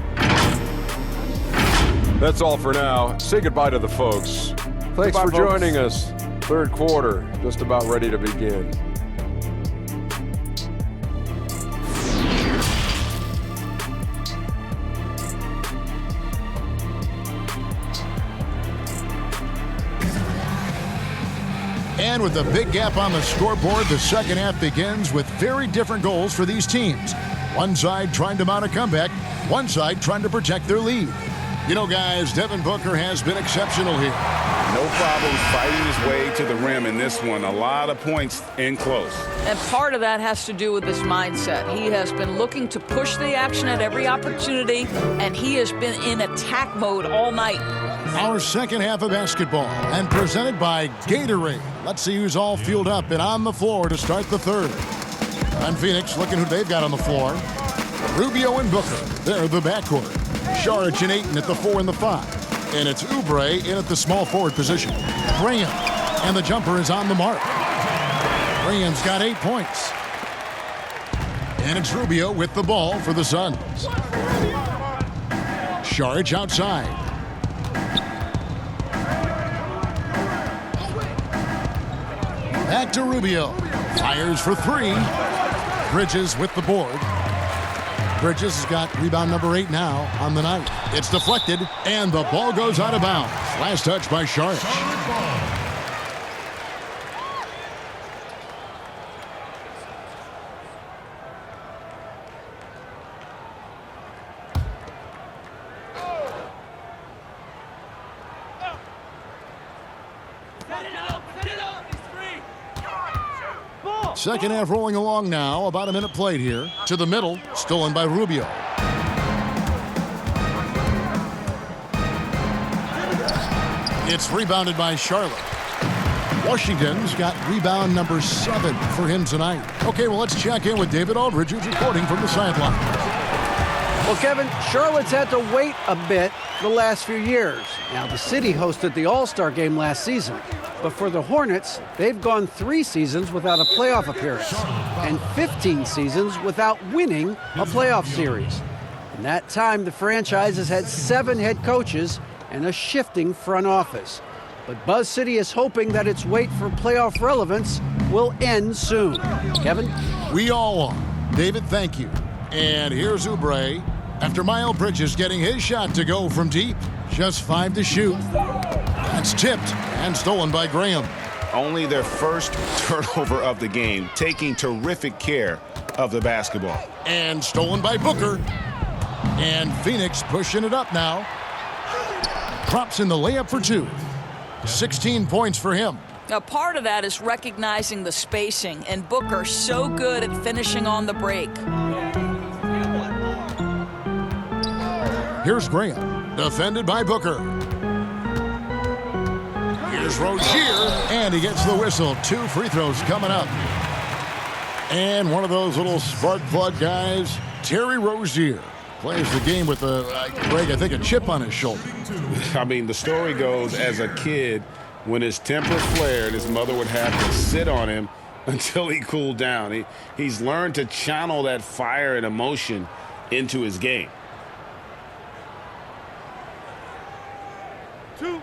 That's all for now. Say goodbye to the folks. Thanks for joining us. Third quarter, just about ready to begin. And with a big gap on the scoreboard, the second half begins with very different goals for these teams. One side trying to mount a comeback, one side trying to protect their lead. You know, guys, Devin Booker has been exceptional here. No problem fighting his way to the rim in this one. A lot of points in close. And part of that has to do with his mindset. He has been looking to push the action at every opportunity, and he has been in attack mode all night. Our second half of basketball, and presented by Gatorade. Let's see who's all fueled up and on the floor to start the third. And Phoenix, looking who they've got on the floor. Rubio and Booker, they're the backcourt. Charlotte and Ayton at the 4 and the 5. And it's Oubre in at the small forward position. Graham, and the jumper is on the mark. Graham's got 8 points. And it's Rubio with the ball for the Suns. Charge outside. Back to Rubio. Fires for 3. Bridges with the board. Bridges has got rebound number 8 now on the night. It's deflected, and the ball goes out of bounds. Last touch by Charlotte. Second half rolling along now. About a minute played here. To the middle. Stolen by Rubio. It's rebounded by Charlotte. Washington's got rebound number 7 for him tonight. Okay, well, let's check in with David Aldridge, who's reporting from the sideline. Well, Kevin, Charlotte's had to wait a bit the last few years. Now, the city hosted the All-Star game last season. But for the Hornets, they've gone 3 seasons without a playoff appearance and 15 seasons without winning a playoff series. In that time, the franchise has had 7 head coaches and a shifting front office. But Buzz City is hoping that its wait for playoff relevance will end soon. Kevin? We all are. David, thank you. And here's Oubre after Miles Bridges getting his shot to go from deep. Just 5 to shoot. That's tipped and stolen by Graham. Only their first turnover of the game, taking terrific care of the basketball. And stolen by Booker. And Phoenix pushing it up now. Drops in the layup for 2. 16 points for him. Now, part of that is recognizing the spacing, and Booker so good at finishing on the break. Here's Graham, defended by Booker. Here's Rozier, and he gets the whistle. 2 free throws coming up. And one of those little spark plug guys, Terry Rozier, plays the game with Greg, I think, a chip on his shoulder. I mean, the story goes, as a kid, when his temper flared, his mother would have to sit on him until he cooled down. He's learned to channel that fire and emotion into his game. 2.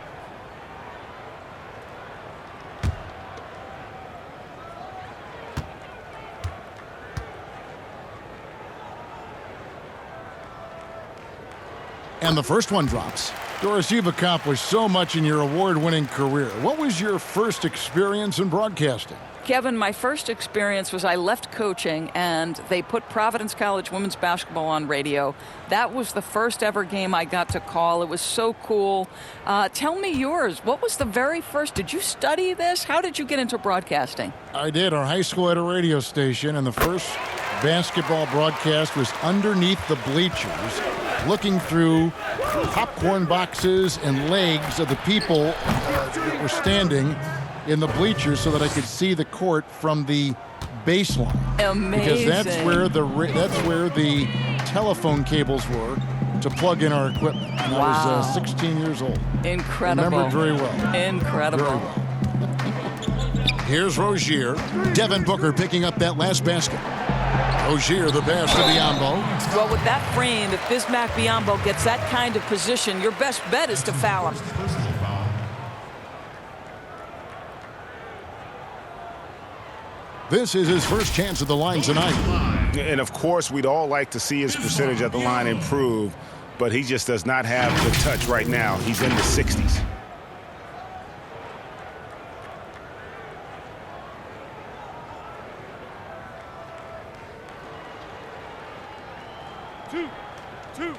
And the first one drops. Doris, you've accomplished so much in your award-winning career. What was your first experience in broadcasting? Kevin, my first experience was I left coaching and they put Providence College women's basketball on radio. That was the first ever game I got to call. It was so cool. Tell me yours. What was the very first? Did you study this? How did you get into broadcasting? I did. Our high school had a radio station, and the first basketball broadcast was underneath the bleachers, looking through popcorn boxes and legs of the people that were standing in the bleachers so that I could see the court from the baseline. Amazing. Because that's where the telephone cables were to plug in our equipment. And wow. I was 16 years old. Incredible. Remember it very well. Incredible. Very well. Here's Rozier. Devin Booker picking up that last basket. Rozier, the pass to Biyombo. Well, with that frame, if Bismack Biyombo gets that kind of position, your best bet is to foul him. This is his first chance at the line tonight. And, of course, we'd all like to see his percentage at the line improve, but he just does not have the touch right now. He's in the 60s. Two.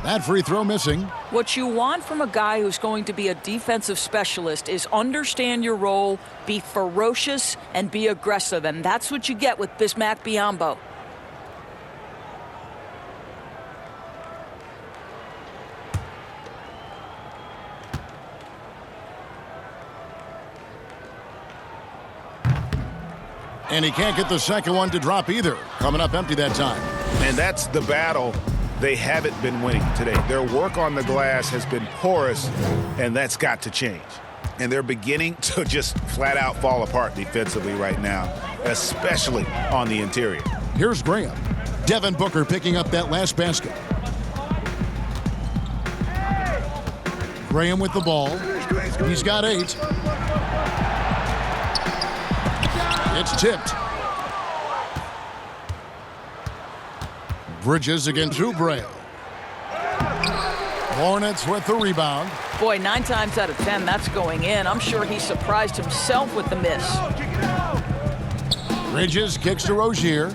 That free throw missing. What you want from a guy who's going to be a defensive specialist is understand your role, be ferocious, and be aggressive. And that's what you get with Bismack Biyombo. And he can't get the second one to drop either. Coming up empty that time. And that's the battle they haven't been winning today. Their work on the glass has been porous, and that's got to change. And they're beginning to just flat out fall apart defensively right now, especially on the interior. Here's Graham. Devin Booker picking up that last basket. Graham with the ball. He's got 8. It's tipped. Bridges against Oubre. Hornets with the rebound. Boy, 9 times out of 10, that's going in. I'm sure he surprised himself with the miss. Bridges kicks to Rozier.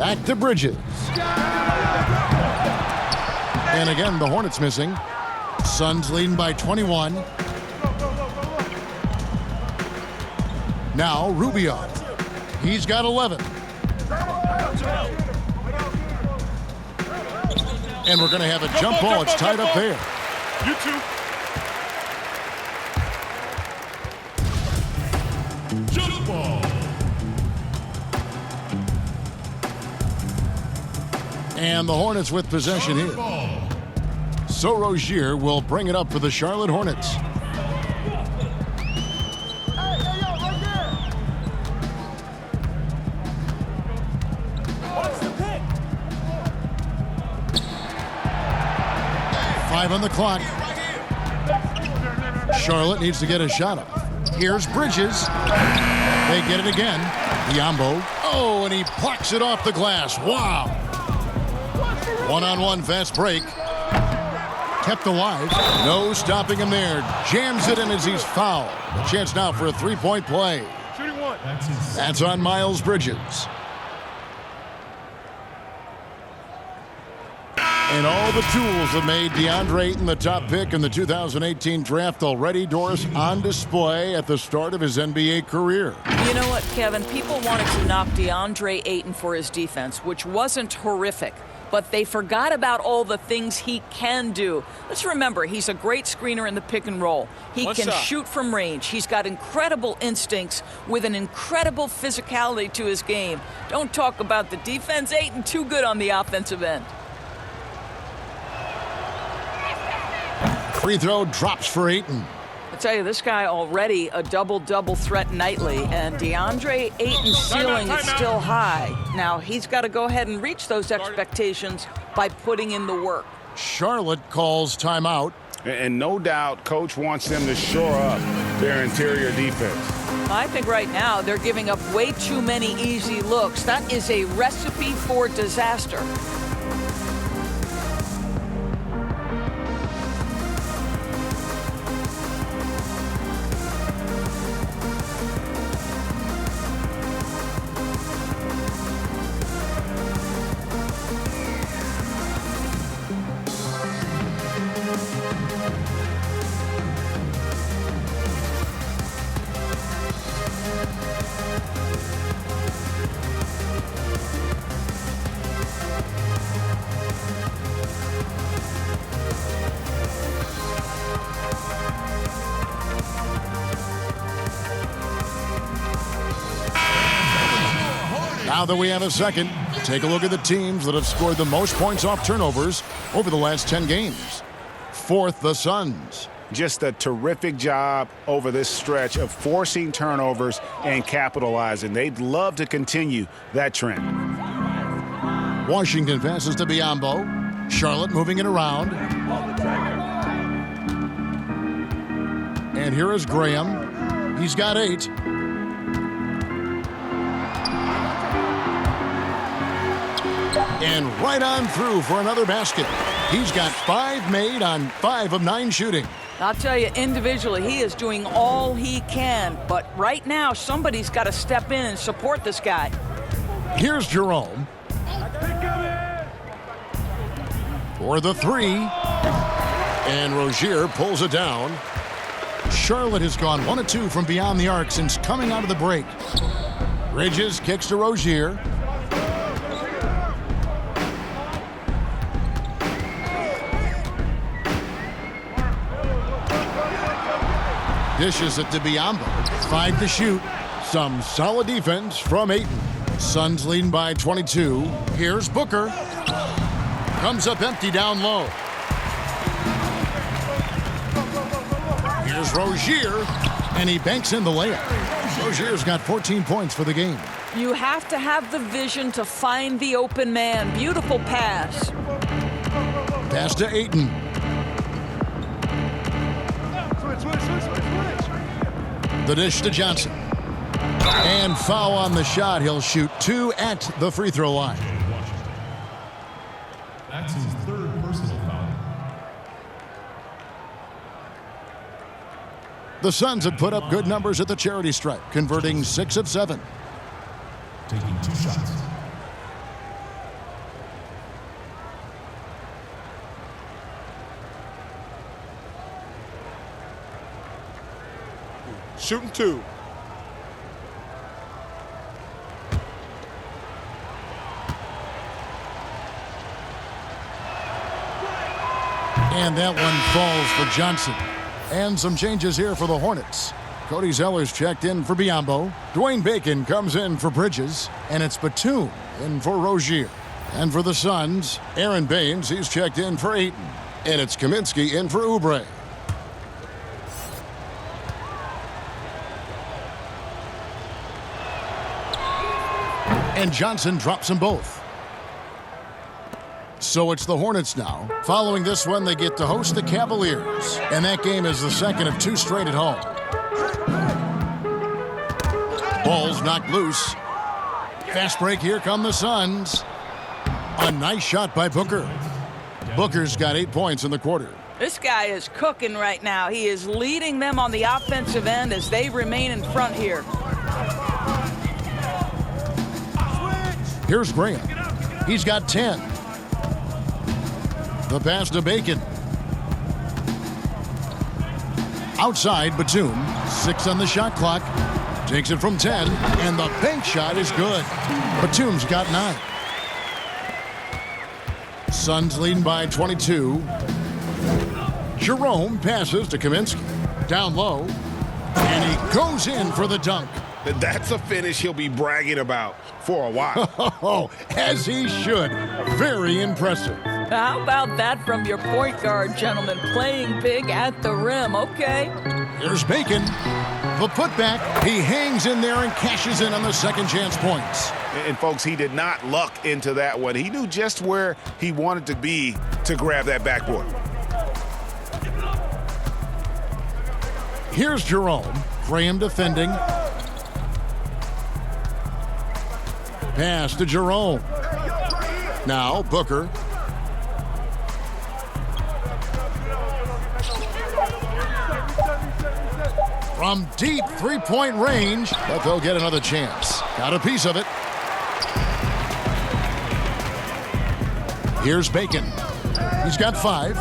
Back to Bridges. And again, the Hornets missing. Suns leading by 21. Now Rubio. He's got 11. And we're going to have a jump ball. It's tied up there. You two. Jump ball. And the Hornets with possession here. So Rozier will bring it up for the Charlotte Hornets. On the clock. Charlotte needs to get a shot up. Here's Bridges. They get it again. Diambo. Oh, and he plucks it off the glass. Wow. One-on-one fast break. Kept alive. No stopping him there. Jams it in as he's fouled. A chance now for a three-point play. Shooting one. That's on Miles Bridges. And all the tools that made DeAndre Ayton the top pick in the 2018 draft already, Doris, on display at the start of his NBA career. You know what, Kevin? People wanted to knock DeAndre Ayton for his defense, which wasn't horrific. But they forgot about all the things he can do. Let's remember, he's a great screener in the pick and roll. He can shoot from range. He's got incredible instincts with an incredible physicality to his game. Don't talk about the defense. Ayton too good on the offensive end. Free throw drops for Ayton. I tell you, this guy already a double-double threat nightly, and DeAndre Ayton's ceiling is still high. Now, he's got to go ahead and reach those expectations by putting in the work. Charlotte calls timeout. And no doubt, Coach wants them to shore up their interior defense. I think right now they're giving up way too many easy looks. That is a recipe for disaster. Now that we have a second, take a look at the teams that have scored the most points off turnovers over the last 10 games. Fourth, the Suns. Just a terrific job over this stretch of forcing turnovers and capitalizing. They'd love to continue that trend. Washington passes to Biombo. Charlotte moving it around. And here is Graham. He's got 8. And right on through for another basket. He's got 5 made on 5 of 9 shooting. I'll tell you, individually, he is doing all he can. But right now, somebody's got to step in and support this guy. Here's Jerome. For the 3. And Rozier pulls it down. Charlotte has gone 1 of 2 from beyond the arc since coming out of the break. Bridges kicks to Rozier. Dishes it to Biombo. 5 to shoot. Some solid defense from Ayton. Suns leading by 22. Here's Booker. Comes up empty down low. Here's Rozier. And he banks in the layup. Rozier's got 14 points for the game. You have to have the vision to find the open man. Beautiful pass. Pass to Ayton. The dish to Johnson. And foul on the shot. He'll shoot 2 at the free throw line. That's his 3rd personal foul. The Suns have put up good numbers at the charity stripe, converting 6 of 7. Taking 2 shots. shooting 2. And that one falls for Johnson. And some changes here for the Hornets. Cody Zeller's checked in for Biombo. Dwayne Bacon comes in for Bridges. And it's Batum in for Rozier. And for the Suns, Aaron Baines, he's checked in for Ayton. And it's Kaminsky in for Oubre. And Johnson drops them both. So it's the Hornets now. Following this one, they get to host the Cavaliers. And that game is the second of 2 straight at home. Ball's knocked loose. Fast break, here come the Suns. A nice shot by Booker. Booker's got 8 points in the quarter. This guy is cooking right now. He is leading them on the offensive end as they remain in front here. Here's Graham. He's got 10. The pass to Bacon. Outside, Batum. 6 on the shot clock. Takes it from 10, and the bank shot is good. Batum's got 9. Suns leading by 22. Jerome passes to Kaminsky. Down low, and he goes in for the dunk. That's a finish he'll be bragging about for a while. As he should. Very impressive. How about that from your point guard, gentlemen? Playing big at the rim, okay? Here's Bacon. The putback. He hangs in there and cashes in on the second chance points. And folks, he did not luck into that one. He knew just where he wanted to be to grab that backboard. Here's Jerome. Graham defending. Pass to Jerome. Now Booker. From deep three-point range, but they'll get another chance. Got a piece of it. Here's Bacon. He's got 5.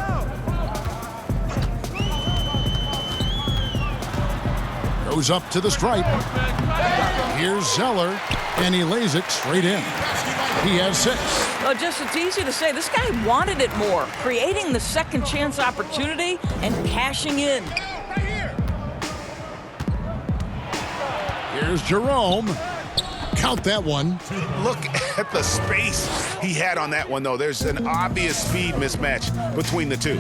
Goes up to the stripe. Here's Zeller, and he lays it straight in. He has 6. Well, just it's easy to say. This guy wanted it more, creating the second chance opportunity and cashing in. Here's Jerome. Count that one. Look at the space he had on that one, though. There's an obvious speed mismatch between the two.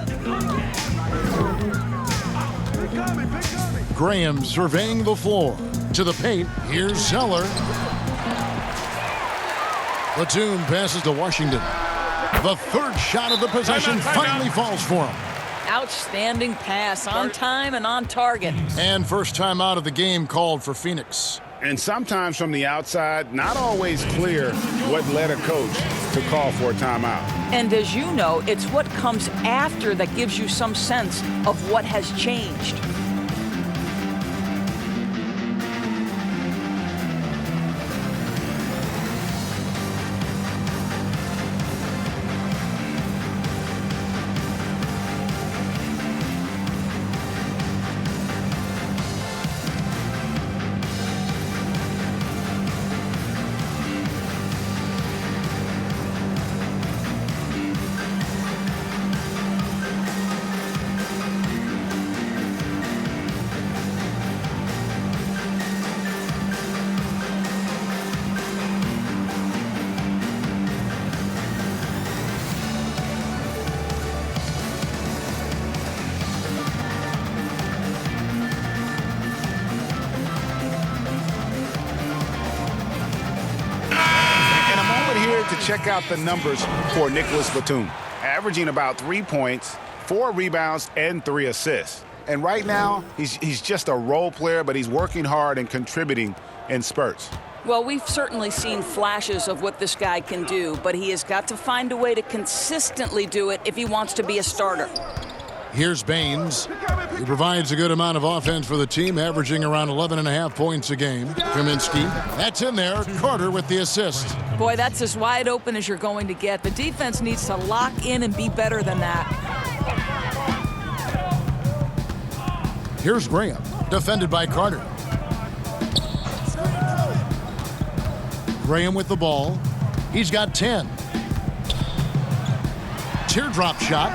Graham surveying the floor. To the paint. Here's Zeller. Batum passes to Washington. The third shot of the possession finally falls for him. Outstanding pass, on time and on target. And first time out of the game called for Phoenix. And sometimes from the outside, not always clear what led a coach to call for a timeout. And as you know, it's what comes after that gives you some sense of what has changed. To check out the numbers for Nicholas Batum, averaging about 3 points, 4 rebounds, and 3 assists. And right now, he's just a role player, but he's working hard and contributing in spurts. Well, we've certainly seen flashes of what this guy can do, but he has got to find a way to consistently do it if he wants to be a starter. Here's Baines. He provides a good amount of offense for the team, averaging around 11.5 points a game. Kaminsky, that's in there. Carter with the assist. Boy, that's as wide open as you're going to get. The defense needs to lock in and be better than that. Here's Graham, defended by Carter. Graham with the ball. He's got 10. Teardrop shot.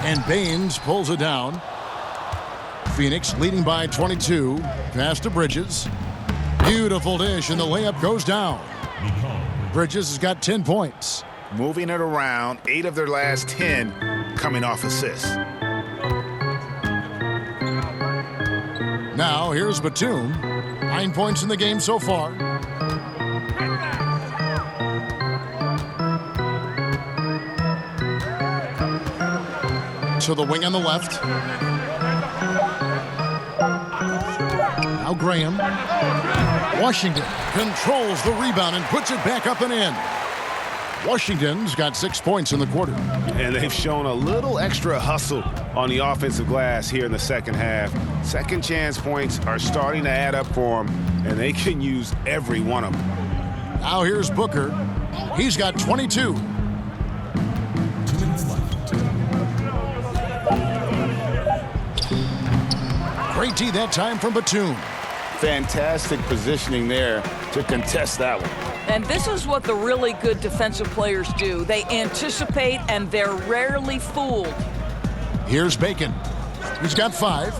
And Baines pulls it down. Phoenix leading by 22. Pass to Bridges. Beautiful dish, and the layup goes down. Bridges has got 10 points. Moving it around, 8 of their last 10 coming off assists. Now here's Batum. 9 points in the game so far. To the wing on the left. Now Graham. Washington controls the rebound and puts it back up and in. Washington's got 6 points in the quarter. And they've shown a little extra hustle on the offensive glass here in the second half. Second chance points are starting to add up for them, and they can use every one of them. Now here's Booker. He's got 22. 2 minutes left. Great D that time from Batum. Fantastic positioning there to contest that one. And this is what the really good defensive players do. They anticipate, and they're rarely fooled. Here's Bacon. He's got 5.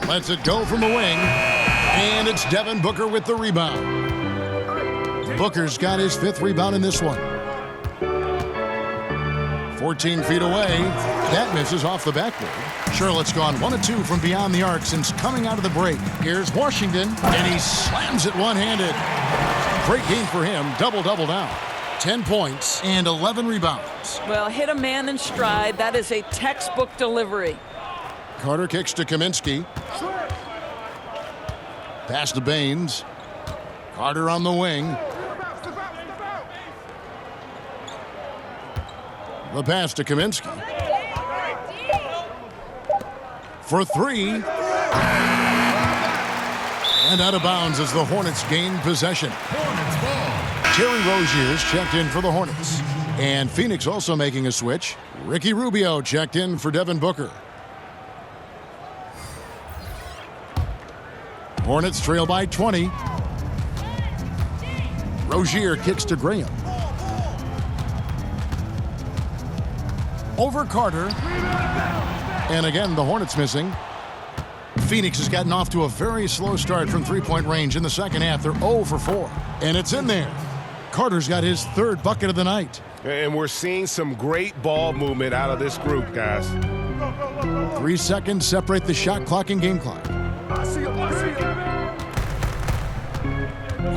Lets it go from the wing. And it's Devin Booker with the rebound. Booker's got his 5th rebound in this one. 14 feet away. That misses off the backboard. Charlotte's gone 1 of 2 from beyond the arc since coming out of the break. Here's Washington, and he slams it one-handed. Great game for him. Double-double now. 10 points and 11 rebounds. Well, hit a man in stride. That is a textbook delivery. Carter kicks to Kaminsky. Pass to Baines. Carter on the wing. The pass to Kaminsky. For 3. And out of bounds as the Hornets gain possession. Terry Rozier's checked in for the Hornets. And Phoenix also making a switch. Ricky Rubio checked in for Devin Booker. Hornets trail by 20. Rozier kicks to Graham. Over Carter. And again, the Hornets missing. Phoenix has gotten off to a very slow start from three-point range in the second half. They're 0 for 4. And it's in there. Carter's got his 3rd bucket of the night. And we're seeing some great ball movement out of this group, guys. 3 seconds separate the shot clock and game clock.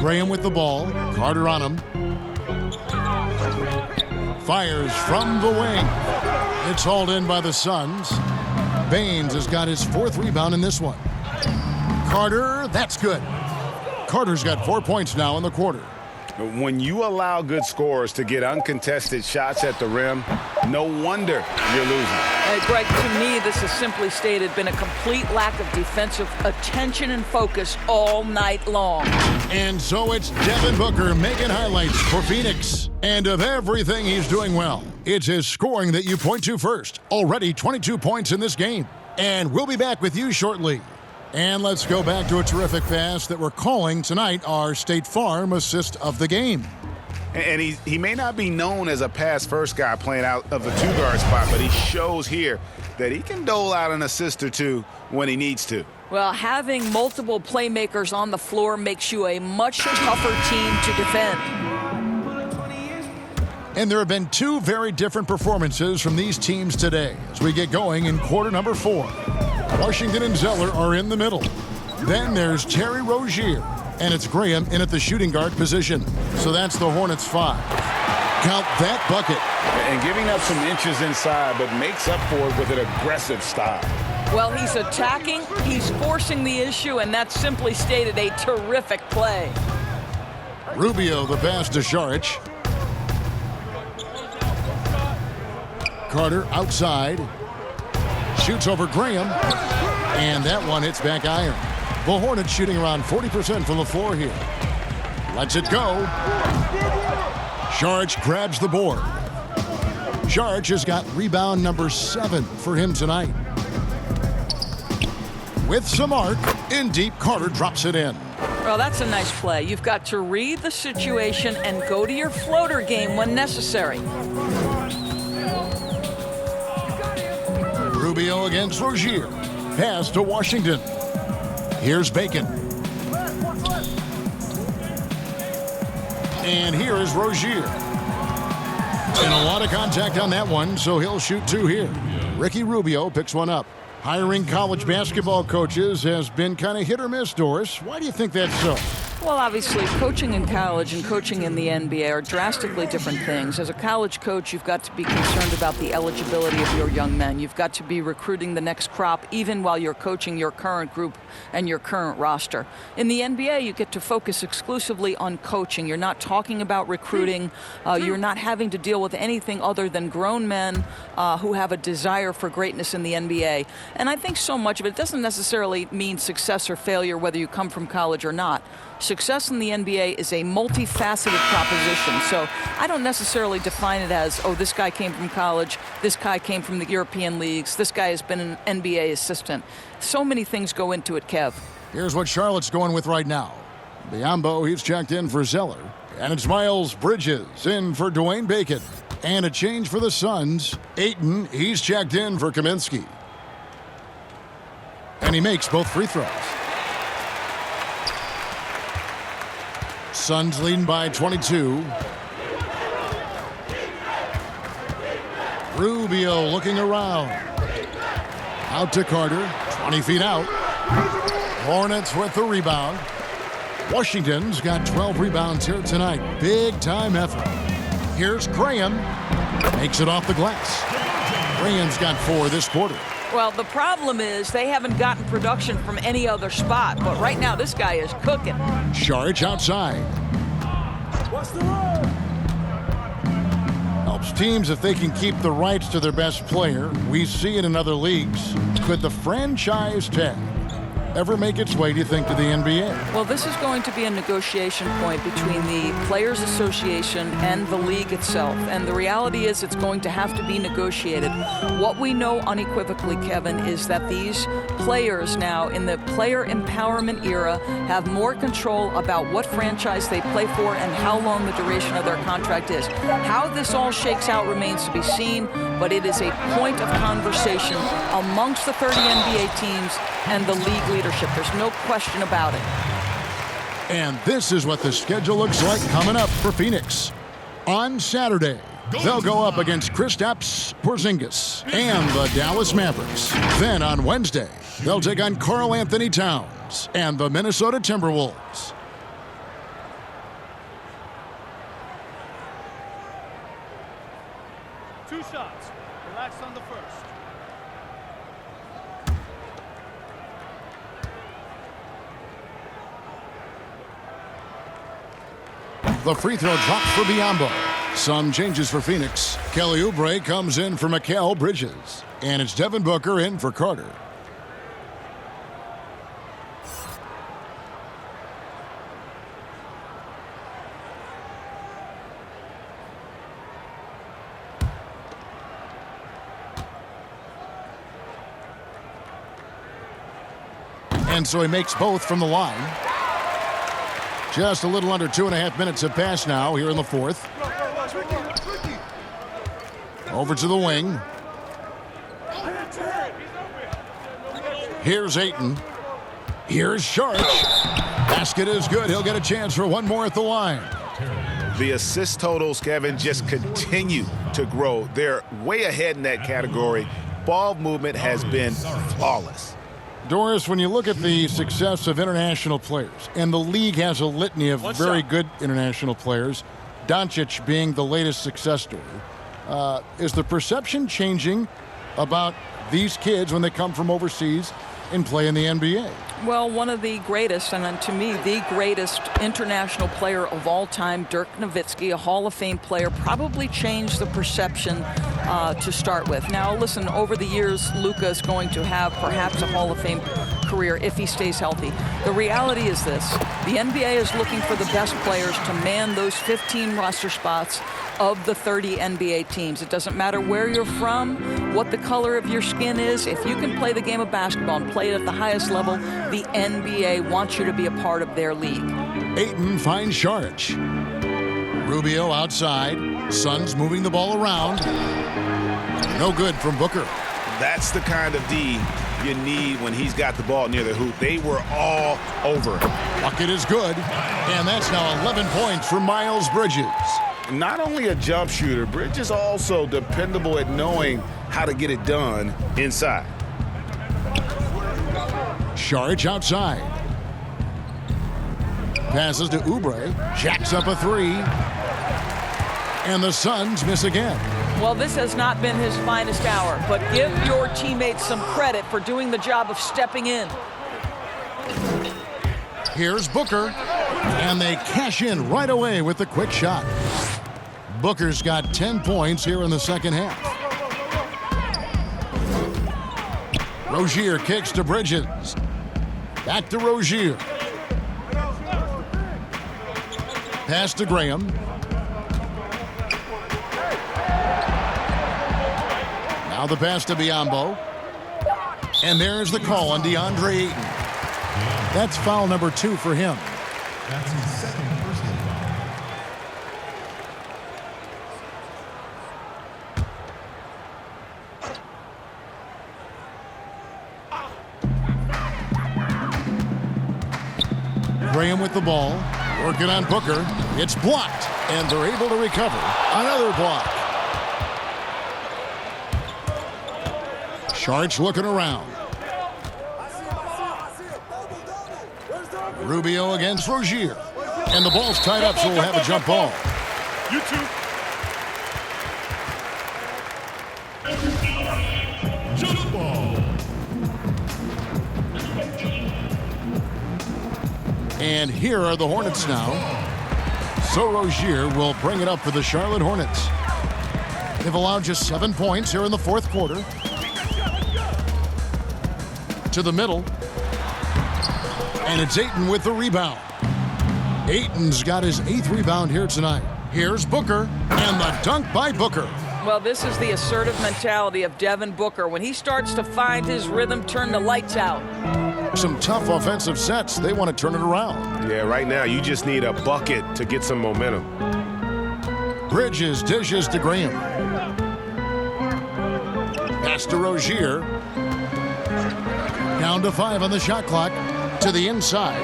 Graham with the ball. Carter on him. Fires from the wing. It's hauled in by the Suns. Baines has got his 4th rebound in this one. Carter, that's good. Carter's got 4 points now in the quarter. When you allow good scorers to get uncontested shots at the rim, no wonder you're losing. Hey, Greg, to me, this has simply stated been a complete lack of defensive attention and focus all night long. And so it's Devin Booker making highlights for Phoenix. And of everything he's doing well, it's his scoring that you point to first. Already 22 points in this game. And we'll be back with you shortly. And let's go back to a terrific pass that we're calling tonight our State Farm assist of the game. And he may not be known as a pass-first guy playing out of the 2-guard spot, but he shows here that he can dole out an assist or 2 when he needs to. Well, having multiple playmakers on the floor makes you a much tougher team to defend. And there have been 2 very different performances from these teams today as we get going in quarter number 4. Washington and Zeller are in the middle. Then there's Terry Rozier, and it's Graham in at the shooting guard position. So that's the Hornets 5. Count that bucket. And giving up some inches inside, but makes up for it with an aggressive style. Well, he's attacking, he's forcing the issue, and that's simply stated a terrific play. Rubio the pass to Saric. Carter outside. Shoots over Graham. And that one hits back iron. The Hornets shooting around 40% from the floor here. Lets it go. Charge grabs the board. Charge has got rebound number 7 for him tonight. With some arc, in deep, Carter drops it in. Well, that's a nice play. You've got to read the situation and go to your floater game when necessary. Rubio against Rozier. Pass to Washington. Here's Bacon. And here is Rozier. And a lot of contact on that one, so he'll shoot 2 here. Ricky Rubio picks one up. Hiring college basketball coaches has been kind of hit or miss, Doris. Why do you think that's so? Well, obviously, coaching in college and coaching in the NBA are drastically different things. As a college coach, you've got to be concerned about the eligibility of your young men. You've got to be recruiting the next crop, even while you're coaching your current group and your current roster. In the NBA, you get to focus exclusively on coaching. You're not talking about recruiting. You're not having to deal with anything other than grown men who have a desire for greatness in the NBA. And I think so much of it doesn't necessarily mean success or failure, whether you come from college or not. Success in the NBA is a multifaceted proposition. So I don't necessarily define it as, oh, this guy came from college, this guy came from the European leagues, this guy has been an NBA assistant. So many things go into it, Kev. Here's what Charlotte's going with right now. Biombo, he's checked in for Zeller. And it's Miles Bridges in for Dwayne Bacon. And a change for the Suns. Ayton, he's checked in for Kaminsky. And he makes both free throws. Suns leading by 22. Rubio looking around. Out to Carter, 20 feet out. Hornets with the rebound. Washington's got 12 rebounds here tonight. Big time effort. Here's Graham. Makes it off the glass. Graham's got 4 this quarter. Well, the problem is they haven't gotten production from any other spot, but right now this guy is cooking. Charge outside. What's the run? Helps teams if they can keep the rights to their best player. We see it in other leagues. Could the franchise tag ever make its way, do you think, to the NBA? Well, this is going to be a negotiation point between the Players Association and the league itself. And the reality is it's going to have to be negotiated. What we know unequivocally, Kevin, is that these players now in the player empowerment era have more control about what franchise they play for and how long the duration of their contract is. How this all shakes out remains to be seen, but it is a point of conversation amongst the 30 NBA teams and the league leadership. There's no question about it. And this is what the schedule looks like coming up for Phoenix. On Saturday, they'll go up against Kristaps Porzingis and the Dallas Mavericks. Then on Wednesday, they'll take on Karl Anthony Towns and the Minnesota Timberwolves. Two shots. Relax on the first. The free throw drops for Biombo. Some changes for Phoenix. Kelly Oubre comes in for Mikal Bridges. And it's Devin Booker in for Carter. And so he makes both from the line. Just a little under 2.5 minutes have passed now here in the fourth. Over to the wing. Here's Ayton. Here's Sharp. Basket is good. He'll get a chance for one more at the line. The assist totals, Kevin, just continue to grow. They're way ahead in that category. Ball movement has been flawless. Doris, when you look at the success of international players, and the league has a litany of very good international players, Doncic being the latest success story, is the perception changing about these kids when they come from overseas and play in the NBA? Well, one of the greatest, and to me, the greatest international player of all time, Dirk Nowitzki, a Hall of Fame player, probably changed the perception to start with. Now, listen, over the years, Luka is going to have perhaps a Hall of Fame career if he stays healthy. The reality is this. The NBA is looking for the best players to man those 15 roster spots of the 30 NBA teams. It doesn't matter where you're from, what the color of your skin is. If you can play the game of basketball and play it at the highest level, the NBA wants you to be a part of their league. Ayton finds Saric. Rubio outside. Suns moving the ball around. No good from Booker. That's the kind of D you need when he's got the ball near the hoop. They were all over him. Bucket is good. And that's now 11 points for Miles Bridges. Not only a jump shooter, Bridges also dependable at knowing how to get it done inside. Saric outside. Passes to Oubre. Jacks up a three. And the Suns miss again. Well, this has not been his finest hour, but give your teammates some credit for doing the job of stepping in. Here's Booker. And they cash in right away with the quick shot. Booker's got 10 points here in the second half. Rozier kicks to Bridges. Back to Rozier. Pass to Graham. Now the pass to Biyombo. And there's the call on DeAndre Ayton. That's foul number 2 for him. That's his second personal foul. Graham with the ball. Working on Booker. It's blocked. And they're able to recover. Another block. Saric looking around. Rubio against Rozier. And the ball's tied up, so we'll have a jump ball. You two. Jump ball. And here are the Hornets now. So Rozier will bring it up for the Charlotte Hornets. They've allowed just 7 points here in the fourth quarter. To the middle. And it's Ayton with the rebound. Ayton's got his 8th rebound here tonight. Here's Booker, and the dunk by Booker. Well, this is the assertive mentality of Devin Booker. When he starts to find his rhythm, turn the lights out. Some tough offensive sets. They want to turn it around. Yeah, right now you just need a bucket to get some momentum. Bridges dishes to Graham. Pass to Rozier. Down to 5 on the shot clock. To the inside.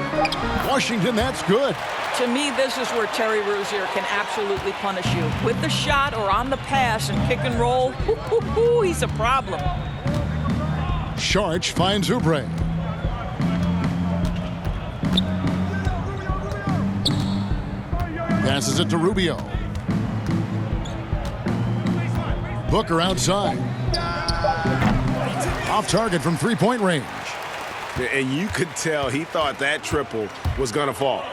Washington, that's good. To me, this is where Terry Rozier can absolutely punish you. With the shot or on the pass and pick and roll, he's a problem. Saric finds Oubre. Passes it to Rubio. Booker outside. Off target from three-point range. And you could tell he thought that triple was going to fall.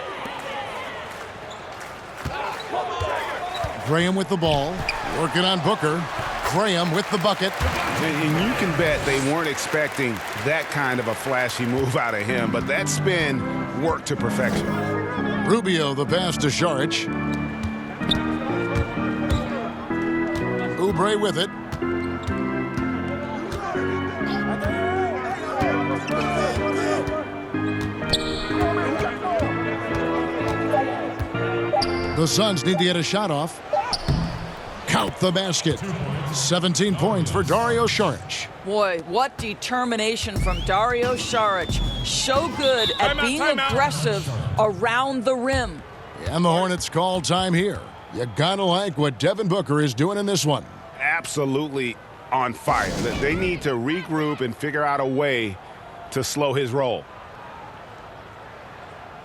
Graham with the ball. Working on Booker. Graham with the bucket. And you can bet they weren't expecting that kind of a flashy move out of him, but that spin worked to perfection. Rubio the pass to Saric. Oubre with it. The Suns need to get a shot off. Count the basket. 17 points for Dario Saric. Boy, what determination from Dario Saric. So good at being aggressive around the rim. And the Hornets call time here. You gotta like what Devin Booker is doing in this one. Absolutely on fire. They need to regroup and figure out a way to slow his roll.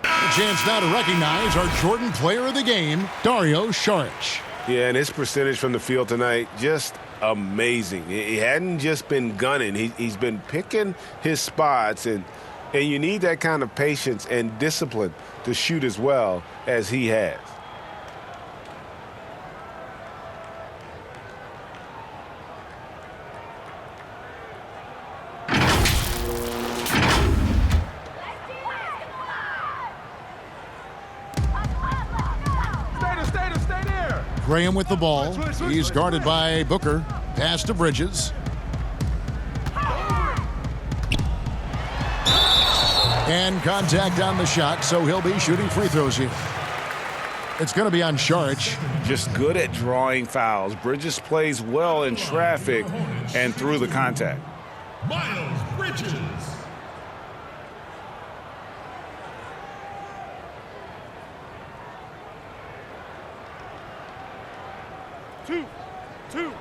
A chance now to recognize our Jordan Player of the Game, Dario Saric. Yeah, and his percentage from the field tonight, just amazing. He hadn't just been gunning. He's been picking his spots, and you need that kind of patience and discipline to shoot as well as he has. Graham with the ball. He's guarded by Booker. Pass to Bridges. And contact on the shot, so he'll be shooting free throws here. It's going to be on Saric. Just good at drawing fouls. Bridges plays well in traffic and through the contact. Miles Bridges. Two.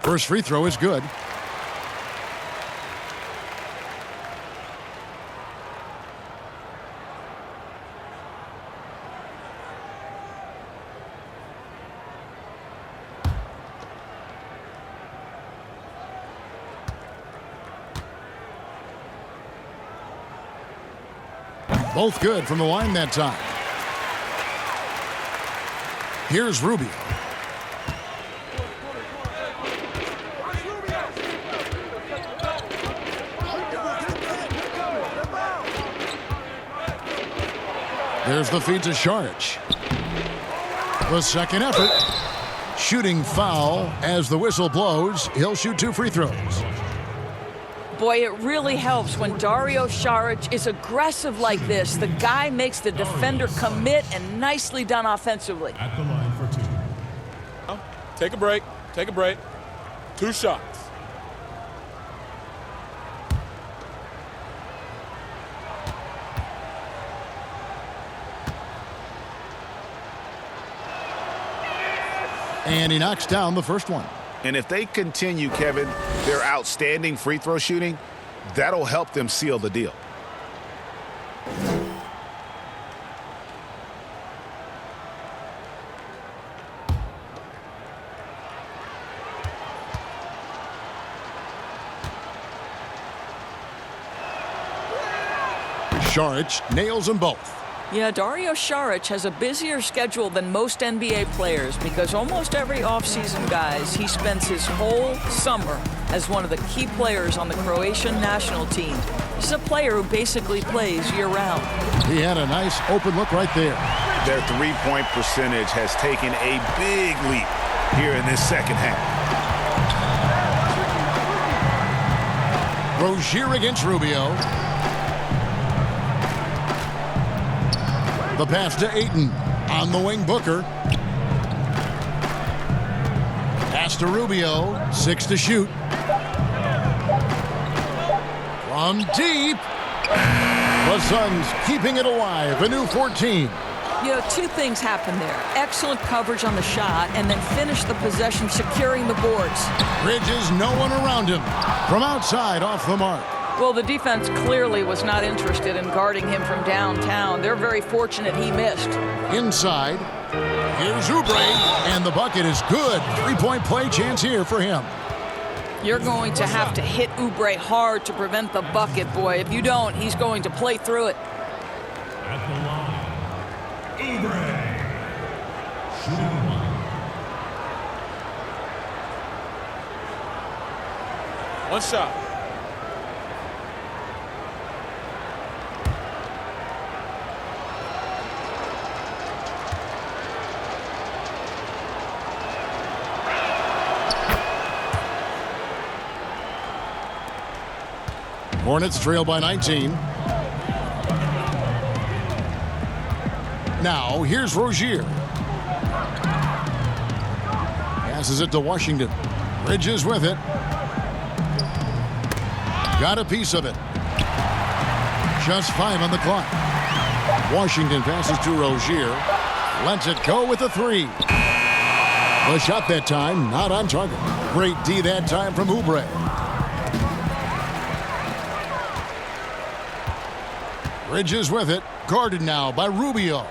First free throw is good. Both good from the line that time. Here's Rubio. There's the feed to Saric. The second effort. Shooting foul as the whistle blows. He'll shoot 2 free throws. Boy, it really helps when Dario Saric is aggressive like this. The guy makes the defender commit, and nicely done offensively. At the line for 2. Take a break. 2 shots. And he knocks down the first one. And if they continue, Kevin, their outstanding free throw shooting, that'll help them seal the deal. Saric nails them both. Yeah, Dario Saric has a busier schedule than most NBA players because almost every offseason, guys, he spends his whole summer as one of the key players on the Croatian national team. He's a player who basically plays year-round. He had a nice open look right there. Their three-point percentage has taken a big leap here in this second half. Rozier against Rubio. The pass to Ayton. On the wing, Booker. Pass to Rubio. 6 to shoot. From deep. The Suns keeping it alive. A new 14. You know, 2 things happen there. Excellent coverage on the shot, and then finish the possession securing the boards. Bridges, no one around him. From outside, off the mark. Well, the defense clearly was not interested in guarding him from downtown. They're very fortunate he missed. Inside, here's Oubre, and the bucket is good. 3-point play chance here for him. You're going to have to hit Oubre hard to prevent the bucket, boy. If you don't, he's going to play through it. At the line, Oubre. Shooting 1. 1 shot. Hornets trail by 19. Now, here's Rozier. Passes it to Washington. Bridges with it. Got a piece of it. Just 5 on the clock. Washington passes to Rozier. Lets it go with a 3. The shot that time, not on target. Great D that time from Oubre. Bridges with it. Guarded now by Rubio.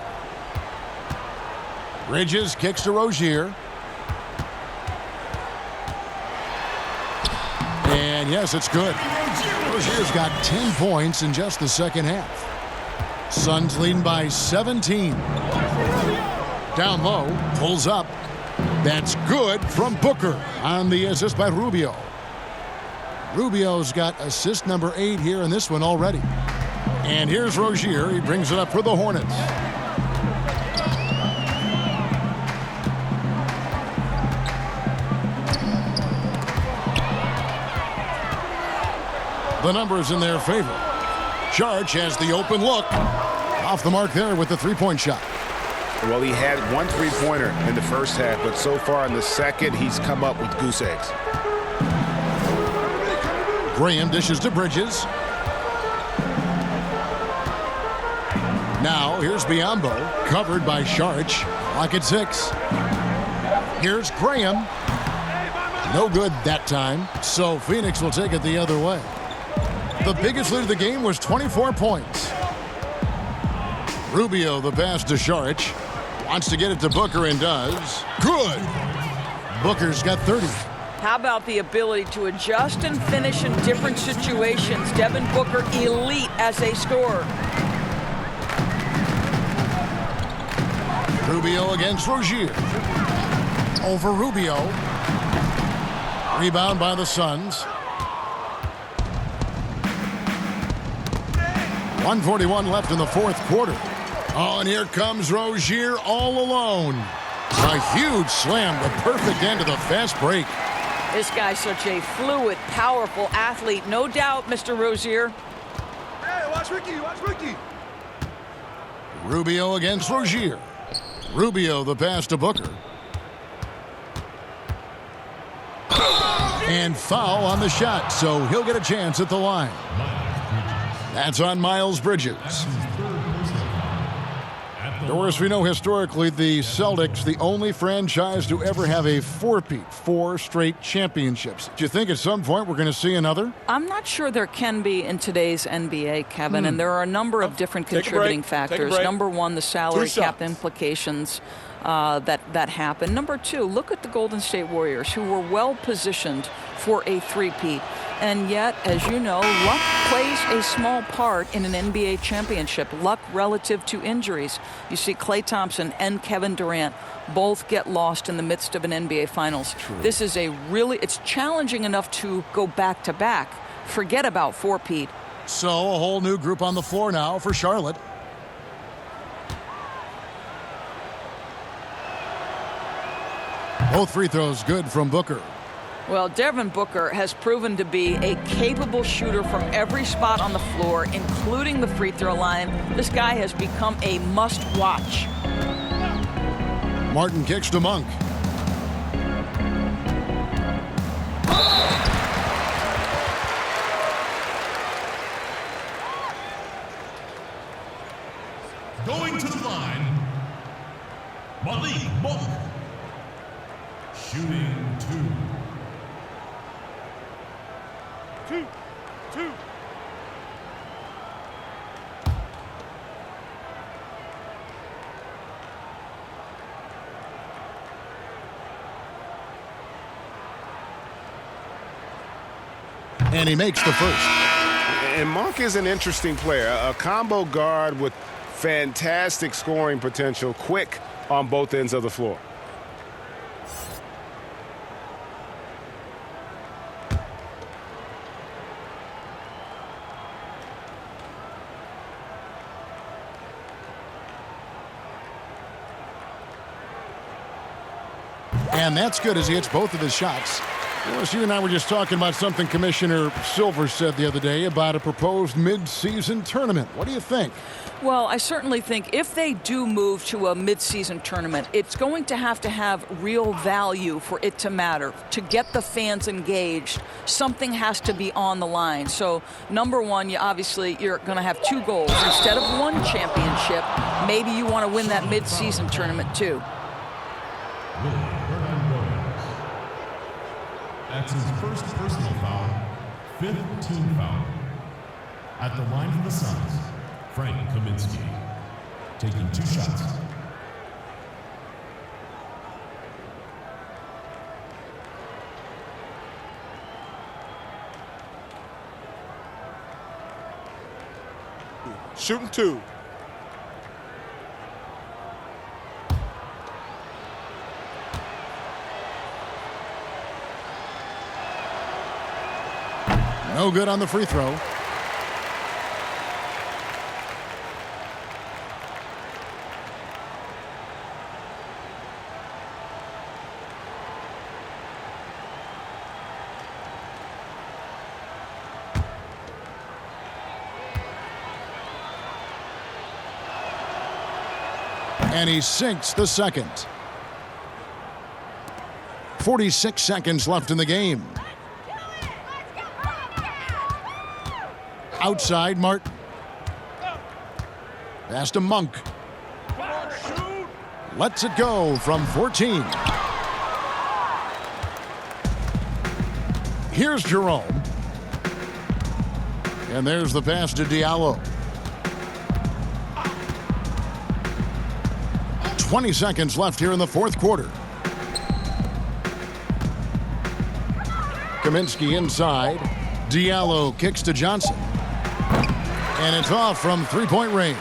Bridges kicks to Rozier. And yes, it's good. Rozier's got 10 points in just the second half. Suns leading by 17. Down low, pulls up. That's good from Booker on the assist by Rubio. Rubio's got assist number 8 here in this one already. And here's Rozier. He brings it up for the Hornets. The numbers in their favor. Charge has the open look. Off the mark there with the three-point shot. Well, he had one three-pointer in the first half, but so far in the second, he's come up with goose eggs. Graham dishes to Bridges. Now, here's Biyombo, covered by Sharch. Clock at 6. Here's Graham. No good that time, so Phoenix will take it the other way. The biggest lead of the game was 24 points. Rubio, the pass to Sharch. Wants to get it to Booker and does. Good. Booker's got 30. How about the ability to adjust and finish in different situations? Devin Booker, elite as a scorer. Rubio against Rozier. Over Rubio. Rebound by the Suns. 1:41 left in the fourth quarter. Oh, and here comes Rozier all alone. A huge slam, the perfect end of the fast break. This guy's such a fluid, powerful athlete. No doubt, Mr. Rozier. Hey, watch Ricky, watch Ricky. Rubio against Rozier. Rubio, the pass to Booker. And foul on the shot, so he'll get a chance at the line. That's on Miles Bridges. Doris, we know historically the Celtics, the only franchise to ever have a four-peat, 4 straight championships. Do you think at some point we're going to see another? I'm not sure there can be in today's NBA, Kevin, and there are a number of different contributing factors. Number one, the salary cap implications that happen. Number two, look at the Golden State Warriors, who were well positioned for a three-peat. And yet, as you know, luck plays a small part in an NBA championship. Luck relative to injuries. You see Klay Thompson and Kevin Durant both get lost in the midst of an NBA Finals. True. This is it's challenging enough to go back-to-back. Forget about four-peat. So a whole new group on the floor now for Charlotte. Both free throws good from Booker. Well, Devin Booker has proven to be a capable shooter from every spot on the floor, including the free throw line. This guy has become a must-watch. Martin kicks to Monk. Going to the line, Malik Monk. Shooting 2. 2. And he makes the first. And Monk is an interesting player, a combo guard with fantastic scoring potential, quick on both ends of the floor. And that's good as he hits both of his shots. Well, you and I were just talking about something Commissioner Silver said the other day about a proposed mid-season tournament. What do you think? Well, I certainly think if they do move to a mid-season tournament, it's going to have real value for it to matter. To get the fans engaged, something has to be on the line. So, number one, you're going to have 2 goals. Instead of 1 championship, maybe you want to win that mid-season tournament too. That's his first personal foul, 5th team foul. At the line for the Suns, Frank Kaminsky, taking 2 shots. Shooting 2. No good on the free throw. And he sinks the second. 46 seconds left in the game. Outside, Martin. Pass to Monk. Lets it go from 14. Here's Jerome. And there's the pass to Diallo. 20 seconds left here in the fourth quarter. Kaminsky inside. Diallo kicks to Johnson. And it's off from three-point range.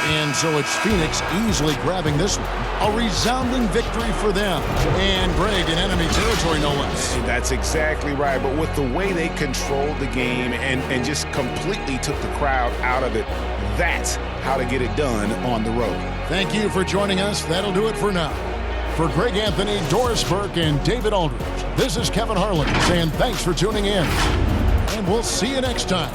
And so it's Phoenix easily grabbing this one. A resounding victory for them. And Greg in enemy territory, no less. That's exactly right. But with the way they controlled the game and just completely took the crowd out of it, that's how to get it done on the road. Thank you for joining us. That'll do it for now. For Greg Anthony, Doris Burke, and David Aldridge, this is Kevin Harlan saying thanks for tuning in. And we'll see you next time.